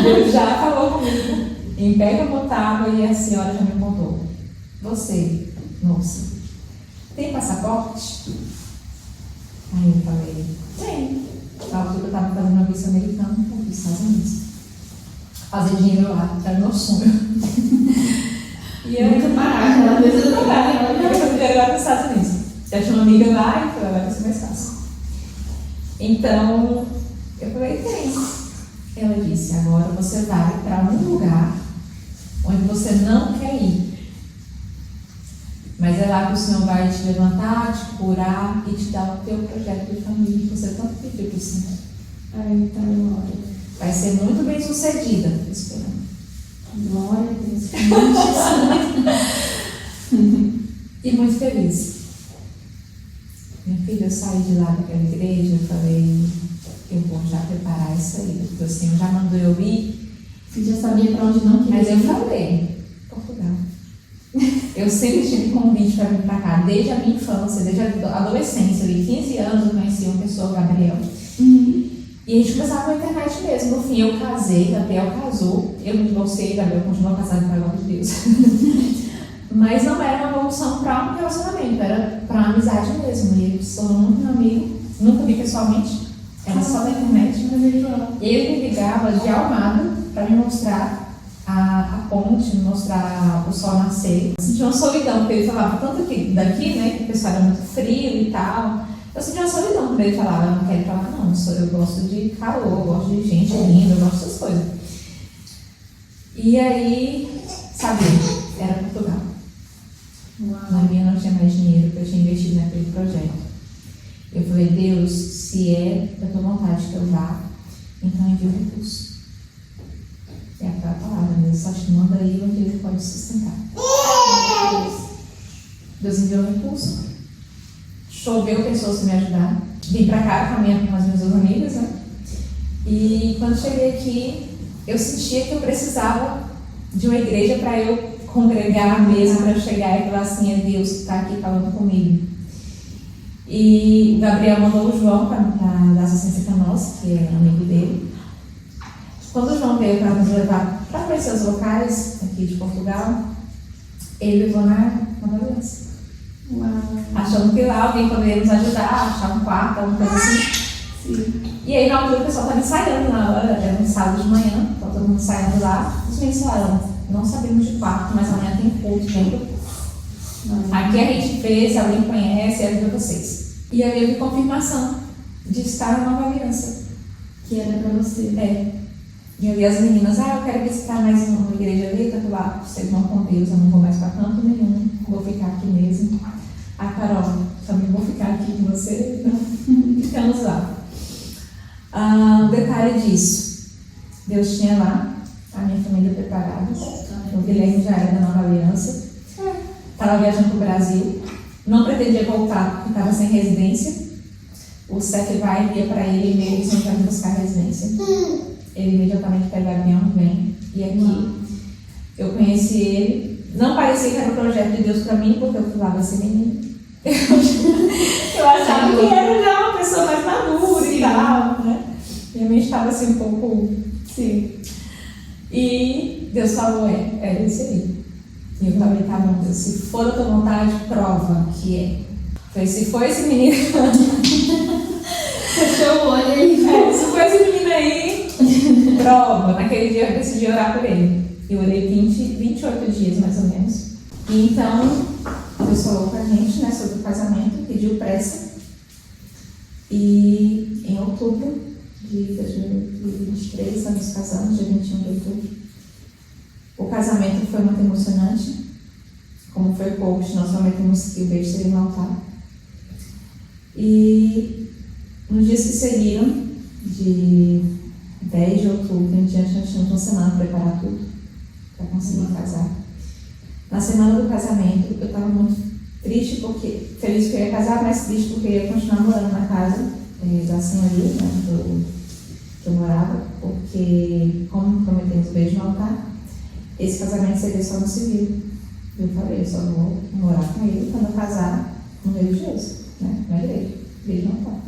Deus já falou comigo. Em pé que eu botava, e a senhora já me contou: você, moça, tem passaporte? Aí eu falei: tem. Na altura eu estava fazendo uma visto americana para os Estados Unidos. Fazer dinheiro lá, era meu sonho. E eu Muito barato, ela fez eu fazer dinheiro lá para os Estados Unidos. Já tinha uma amiga lá e falei: vai ser mais fácil. Então, eu falei: tem. Ela disse: agora você vai para um lugar onde você não quer ir. Mas é lá que o Senhor vai te levantar, te curar e te dar o teu projeto de família que você tanto pediu para o Senhor. Ai, tá glória. Vai ser muito bem sucedida, esperando. Glória a Deus. E muito feliz. Minha filha, eu saí de lá daquela igreja, eu falei, eu vou já preparar isso aí, porque o Senhor já mandou eu ir. Você já sabia para onde não queria Mas eu ir? falei, Portugal. Eu sempre tive convite para vir para cá, desde a minha infância, desde a adolescência, ali, 15 anos eu conheci uma pessoa, o Gabriel. E a gente começava na internet mesmo. No fim, eu casei, Gabriel casou, eu me divorciei, Gabriel continuou casado com a glória de Deus. Mas não era uma evolução para um relacionamento, era para uma amizade mesmo. E ele se tornou muito meu amigo, nunca vi pessoalmente, era só na internet. E ele me ligava de Almada para me mostrar a ponte, me mostrar o sol nascer. Eu senti uma solidão, porque ele falava tanto daqui, né, que o pessoal era muito frio e tal. Eu senti uma solidão quando ele falava, eu não quero falar, não, eu gosto de calor, eu gosto de gente linda, eu gosto dessas coisas. E aí, sabia, era Portugal. Na minha não tinha mais dinheiro, porque eu tinha investido naquele projeto. Eu falei, Deus, se é da tua vontade que eu vá, então envia o recurso. É aquela palavra, Deus só te manda aí onde ele pode sustentar. Deus enviou o recurso. Choveu pessoas para me ajudar. Vim pra cá com as minhas duas amigas, né? E quando cheguei aqui, eu sentia que eu precisava de uma igreja para eu congregar mesmo, para eu chegar e falar assim, é Deus que está aqui falando comigo. E o Gabriel mandou o João para da assistência para nós, que é amigo dele. Quando o João veio para nos levar para conhecer os locais aqui de Portugal, ele levou na Valência. Achando que lá alguém poderia nos ajudar, achar um quarto, alguma coisa assim. Sim. E aí na altura o pessoal estava ensaiando na hora, era um sábado de manhã, estava todo mundo ensaiando lá. Os meninos falaram, não sabemos de quarto, mas amanhã tem culto, lembra? Aqui a gente vê, se alguém conhece, ajuda vocês. E aí eu vi confirmação de estar na Nova Aliança. Que era para você. É. E eu vi as meninas, eu quero visitar mais uma igreja ali, tá lá, vocês vão com Deus, eu não vou mais para canto nenhum, vou ficar aqui mesmo. Carol, também vou ficar aqui com você, então ficamos lá. Detalhe disso, Deus tinha lá a minha família preparada, o Guilherme já era da Nova Aliança, estava viajando para o Brasil, não pretendia voltar porque estava sem residência. O CEF vai e envia para ele e-mail dizendo que vai buscar residência. Ele imediatamente pega o avião, vem, e aqui eu conheci ele. Não parecia que era um projeto de Deus para mim, porque eu falava assim, menino. Eu achava que era já uma pessoa mais madura e tal, né? Minha mente estava assim um pouco. Sim. E Deus falou, é isso aí. E eu falei, tá bom, Deus, se for da tua vontade, prova que é. Eu falei, se for esse menino. Fechou o olho aí. Se for esse menino aí, prova. Naquele dia eu decidi orar por ele. Eu orei 28 dias mais ou menos. E então, Deus falou pra gente, né, sobre o casamento, pediu pressa. E em outubro de 2023, nós nos casamos, dia 21 de outubro. O casamento foi muito emocionante. Como foi o coach, nós prometemos que o beijo seria no altar. E nos dias que seguiram, de 10 de outubro em diante, nós tínhamos uma semana para preparar tudo, para conseguir casar. Na semana do casamento, eu estava muito triste, porque feliz que eu ia casar, mas triste porque eu ia continuar morando na casa da senhoria, né, que eu morava, porque, como prometemos o beijo no altar, esse casamento seria só no civil. Eu falei, eu só vou morar com ele quando eu casar no religioso, né, na igreja, beijo no altar.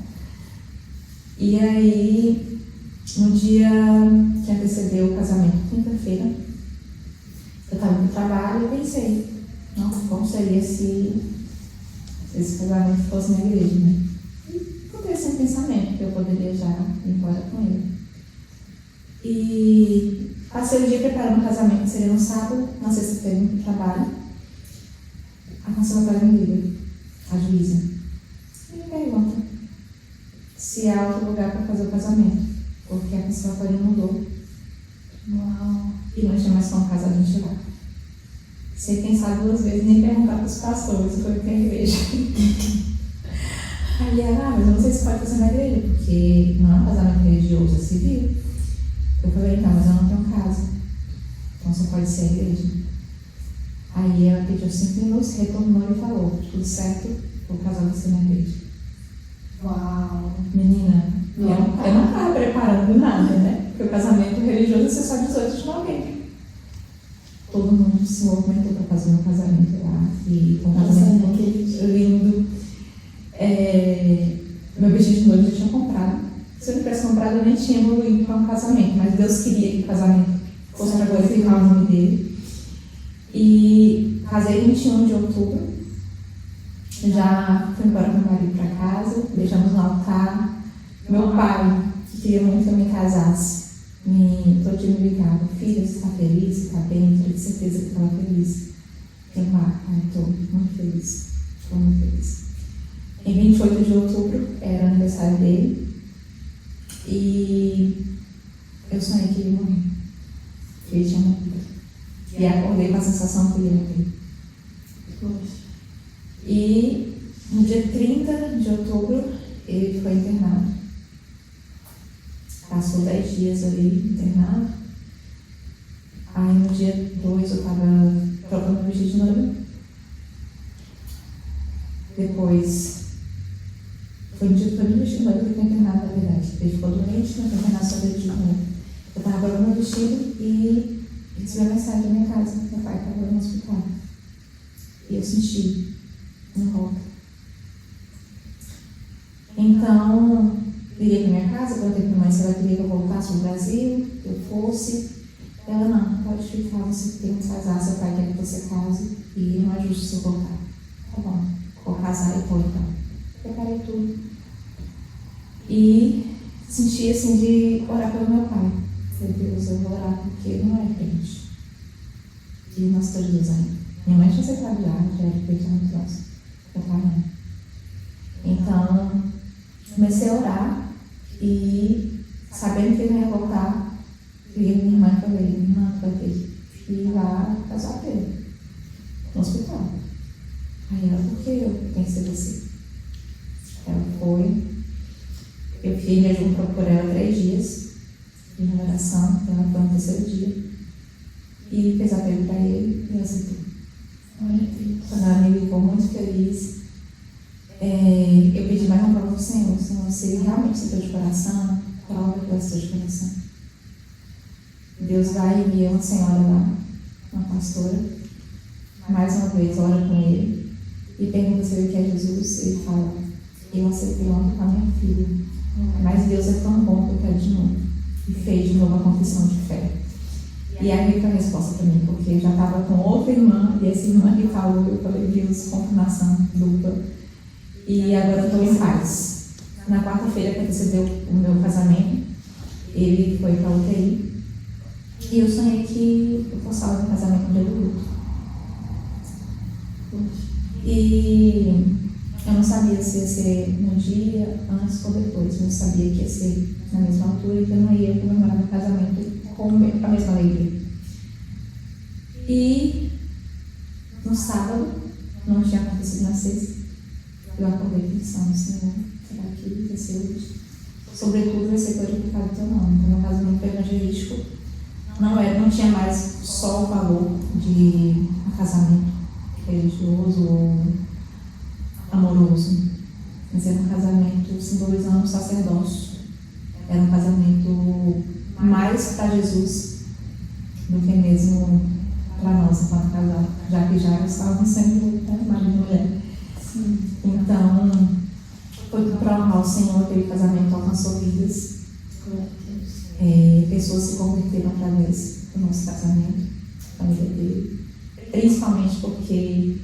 E aí, no dia que antecedeu o casamento, quinta-feira, eu estava no trabalho e pensei, nossa, como seria se esse casamento fosse na igreja, né? E botei esse pensamento que eu poderia já ir embora com ele. E passei o dia preparando o casamento, seria no sábado, na sexta-feira eu fui pro trabalho. A conservatória me liga, a juíza, e me pergunta se há outro lugar para fazer o casamento, porque a conservatória mudou. Uau. E não tinha mais como casar a gente lá. Sem pensar duas vezes, nem perguntar para os pastores, foi para a igreja. Aí ela, mas eu não sei se pode fazer na igreja, porque não é um casamento religioso, é civil. Eu falei, então, mas eu não tenho casa. Então só pode ser a igreja. Aí ela pediu 5 minutos, retornou e falou: tudo certo, vou casar você na igreja. Uau! Menina, eu não estava preparando nada, né? Porque o casamento religioso você só 18 de novembro. Todo mundo se movimentou para fazer um casamento lá. E foi um casamento muito lindo. Meu vestido de noiva eu já tinha comprado. Se eu não tivesse comprado, eu nem tinha evoluído para um casamento. Mas Deus queria que o casamento fosse para glorificar o nome dele. E casei 21 de outubro. Já fui embora com meu marido para casa. Deixamos no altar. Meu pai, que queria muito que eu me casasse, todo dia me ligava: filha, você está feliz? Você está bem? Eu tinha certeza que estava feliz. Eu estou muito feliz. Estou muito feliz. Em 28 de outubro era aniversário dele. E eu sonhei que ele ia morrer. Que ele tinha morrido. E acordei com a sensação que ele ia morrer. E no dia 30 de outubro ele foi internado. Passou 10 dias ali internado. Aí no dia 2 eu estava trocando meu vestido de noiva. Depois, foi no dia que eu vestido de noiva que ele foi internado, na verdade. Ele ficou doente, mas foi internado só de noiva. Eu estava trocando meu vestido e recebi a mensagem da minha casa. Meu pai estava no hospital. E eu senti no rosto. Então, liguei para minha casa, perguntei para minha mãe se ela queria que eu voltasse para o Brasil, que eu fosse. Ela: não, pode ficar, você tem que casar, seu pai quer que você case e não é justo se eu voltar. Tá bom, vou casar e vou então. Preparei tudo. E senti assim de orar pelo meu pai. Falei: Deus, eu vou orar porque ele não é crente. E nós estamos dois ainda. Minha mãe tinha aceitado já era feita muito próximo. Meu pai não. Então, comecei a orar e, sabendo que ele não ia voltar, liguei pra minha irmã e falei: irmã, tu vai ter que ir lá casar com ele, no hospital. Aí ela: por que eu tenho que ser você? Ela foi, eu fiquei em jejum por ela 3 dias, de oração, ela foi no 3º dia, e fez apelo para ele e aceitou. Quando ela me ligou muito feliz, eu pedi mais uma prova do Senhor: Senhor, se ele realmente aceitou de coração, prova que ele aceitou de coração. Deus vai e envia uma senhora lá, uma pastora, mais uma vez ora com ele e pergunta se ele quer Jesus. Ele fala: eu aceitei ontem com a minha filha, mas Deus é tão bom que eu quero de novo. E fez de novo a confissão de fé. E aí veio a resposta para mim, porque eu já estava com outra irmã, e essa irmã que falou, eu falei: Deus, confirmação dupla. E agora eu estou em paz. Na quarta-feira que antecedeu o meu casamento, ele foi para a UTI. E eu sonhei que eu fosse salva no casamento no dia do luto. E eu não sabia se ia ser no dia, antes ou depois. Eu não sabia que ia ser na mesma altura e que eu não ia comemorar meu casamento com a mesma alegria. E no sábado, não tinha acontecido na sexta, eu acordei pensando: Senhor, será que vai ser hoje? Sobretudo vai ser glorificado o teu nome. Então, meu casamento evangelístico não tinha mais só o valor de um casamento religioso ou amoroso, mas era um casamento simbolizando o sacerdócio. Era um casamento mais para Jesus do que mesmo para nós enquanto casal, já que já estávamos sendo marido e mulher. Sim. Então, foi para honrar o Senhor. Aquele casamento alcançou vidas. Pessoas se converteram através do nosso casamento, a família dele, principalmente porque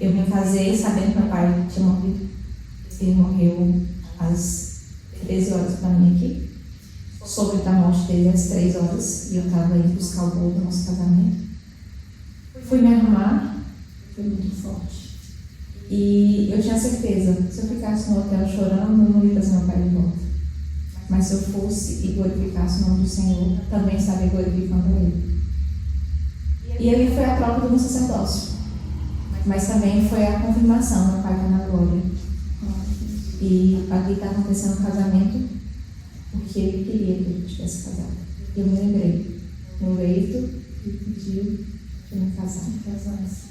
eu me casei sabendo que meu pai tinha morrido. Ele morreu às 13 horas para mim aqui, soube da morte dele às 3 horas, e eu estava indo buscar o bolo do nosso casamento. Fui me arrumar, foi muito forte, e eu tinha certeza: se eu ficasse no hotel chorando, eu não ia trazer meu pai de volta. Mas se eu fosse e glorificasse o nome do Senhor, também estaria glorificando Ele. E ali foi a prova do meu sacerdócio, mas também foi a confirmação: meu pai está na glória. E ali está acontecendo um casamento porque Ele queria que ele tivesse casado. E eu me lembrei, no leito, Ele pediu de me casar. Casais.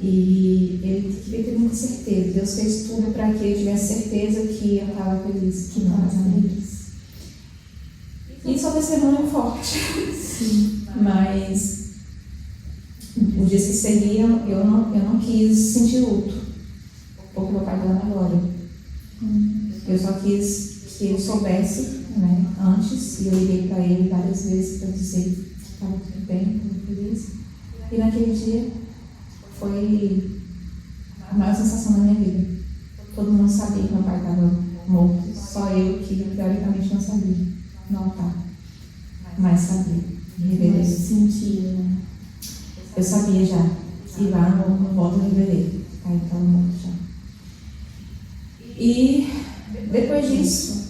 E ele queria ter muita certeza. Deus fez tudo para que ele tivesse certeza que eu estava feliz Que no nós casamento. amigos. E só testemunho forte. Sim. Mas os dias que seguiram, eu não quis sentir luto por meu pai dando agora. Eu só quis que ele soubesse, né, antes, e eu liguei para ele várias vezes para dizer que estava tudo bem, tudo feliz. E naquele dia foi a maior sensação da minha vida. Todo mundo sabia que meu pai estava morto, só eu que teoricamente não sabia. Não tá, mas sabia. Revelei. Sentia, né? Eu sabia já. E lá no voto eu revelei. Aí estava morto já. E depois disso,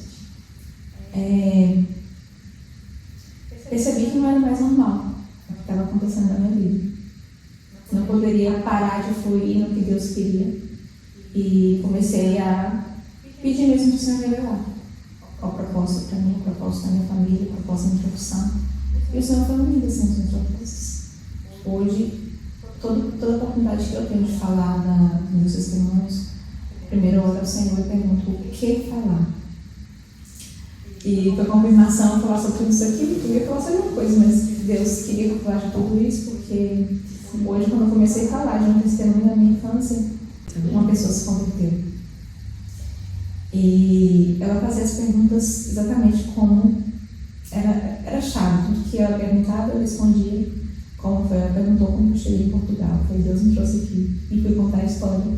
percebi que não era mais normal o que estava acontecendo na minha vida. Não poderia parar de fluir no que Deus queria. E comecei a pedir mesmo para o Senhor revelar qual o propósito para mim, o propósito da minha família, o propósito da minha profissão. E o Senhor foi unido assim nos meus propósitos. Hoje, toda oportunidade que eu tenho de falar dos meus testemunhos, primeiro eu oro ao Senhor e pergunto o que falar. E para confirmação, falar sobre tudo isso aqui, eu ia falar sobre uma coisa, mas Deus queria que eu falasse tudo isso, porque hoje, quando eu comecei a falar de um testemunho da minha infância, uma pessoa se converteu. E ela fazia as perguntas exatamente como era chave. Tudo que ela perguntava, eu respondia como foi. Ela perguntou como eu cheguei em Portugal. Foi Deus me trouxe aqui e fui contar a história.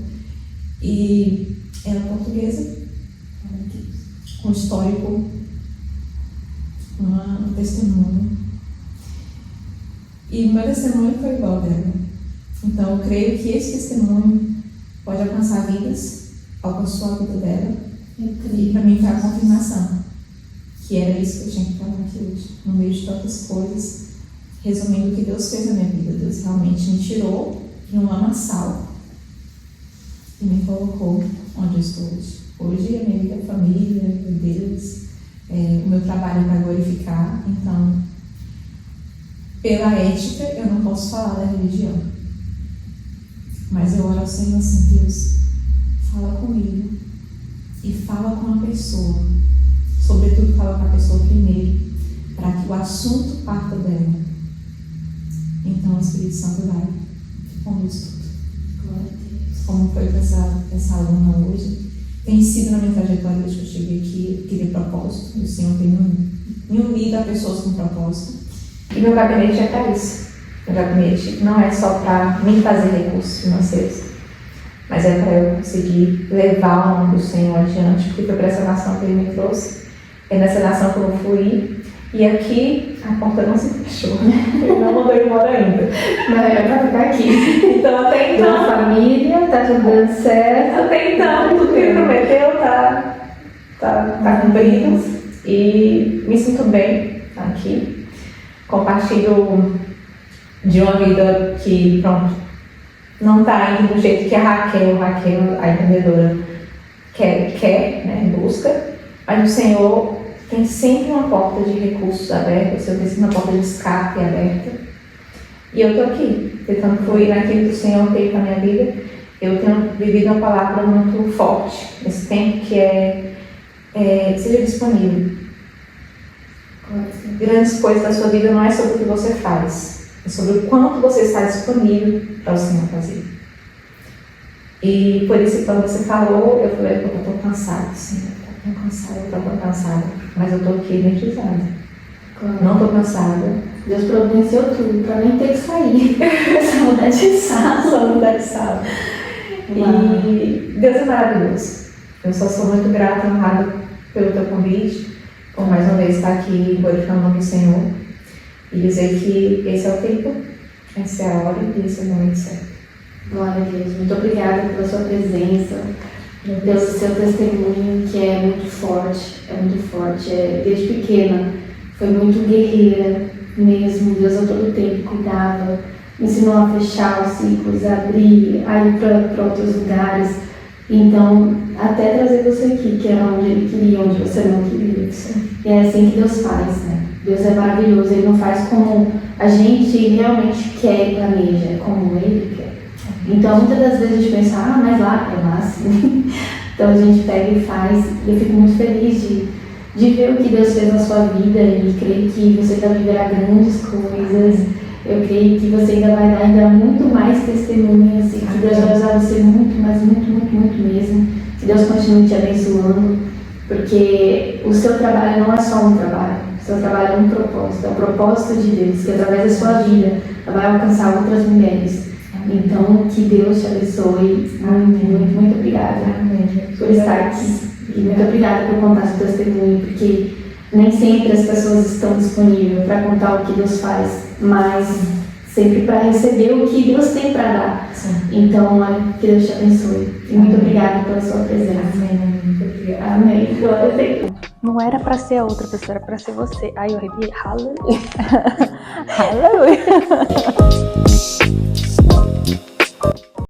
E ela é portuguesa, com histórico, um testemunho. E o meu testemunho foi igual ao dela. Então eu creio que esse testemunho pode alcançar vidas, alcançou a vida dela. E para mim foi a confirmação que era isso que eu tinha que falar aqui hoje, no meio de tantas coisas, resumindo o que Deus fez na minha vida. Deus realmente me tirou de um lamaçal e me colocou onde eu estou hoje. Hoje a minha vida é família, é Deus, o meu trabalho é para glorificar. Então, pela ética, eu não posso falar da religião, mas eu oro ao Senhor assim: Deus, fala comigo e fala com a pessoa, sobretudo fala com a pessoa primeiro, para que o assunto parta dela. Então o Espírito Santo vai conduz tudo. Glória a Deus. Como foi para essa aluna hoje, tem sido na minha trajetória desde que eu cheguei aqui. Eu queria propósito, o Senhor tem me unido a pessoas com propósito. E meu gabinete é para isso. Meu gabinete não é só para me fazer recursos financeiros, mas é para eu conseguir levar o nome do Senhor adiante, porque foi para essa nação que Ele me trouxe. É nessa nação que eu vou fluir. E aqui a porta não se fechou. Ele não mandou embora ainda. Mas é pra ficar aqui. Então até Então, então, família, tá tudo dando certo. até então tudo que Ele prometeu tá cumprido. E me sinto bem aqui. Compartilho de uma vida que, pronto, não está indo do jeito que a Raquel, a empreendedora, quer, né, busca, mas o Senhor tem sempre uma porta de recursos aberta, o Senhor tem sempre uma porta de escape aberta. E eu estou aqui, tentando fluir naquilo que o Senhor tem para a minha vida. Eu tenho vivido uma palavra muito forte nesse tempo, que seja disponível. Grandes coisas da sua vida não é sobre o que você faz, é sobre o quanto você está disponível para o Senhor fazer. E por isso, quando você falou, eu falei: eu estou cansada, Senhor, eu estou tão cansada, mas eu estou aqui energizada. Claro. Não estou cansada. Deus providenciou tudo pra nem ter que sair. Essa mudar de sala. Só mudar de sala. E Deus é maravilhoso. Eu só sou muito grata e honrada pelo teu convite, por mais uma vez estar aqui glorificando o nome do Senhor e dizer que esse é o tempo, essa é a hora e esse é o momento certo. Glória a Deus. Muito obrigada pela sua presença, pelo seu testemunho, que é muito forte. Desde pequena foi muito guerreira mesmo. Deus a todo tempo cuidava, me ensinou a fechar os ciclos, a abrir, a ir para outros lugares. Então, até trazer você aqui, que era onde Ele queria, onde você não queria. E é assim que Deus faz, né? Deus é maravilhoso, Ele não faz como a gente realmente quer e planeja, é como Ele quer. Então, muitas das vezes a gente pensa, mas lá, é lá assim. Então, a gente pega e faz, e eu fico muito feliz de ver o que Deus fez na sua vida e creio que você ainda viverá grandes coisas. Eu creio que você ainda vai dar ainda muito mais testemunhas e que Deus vai usar você muito, mas muito mesmo. Que Deus continue te abençoando, porque o seu trabalho não é só um trabalho, o seu trabalho é um propósito, é o propósito de Deus, que através da sua vida vai alcançar outras mulheres. Então, que Deus te abençoe. Muito obrigada por estar aqui. E muito obrigada por contar seu testemunho, porque nem sempre as pessoas estão disponíveis para contar o que Deus faz, mas sempre para receber o que Deus tem para dar. Sim. Então, olha, que Deus te abençoe. E muito obrigada pela sua presença. Muito obrigada. Amém. Glória a Deus. Não era pra ser a outra pessoa, era pra ser você. Ai, eu arrepiei. Aleluia. Aleluia.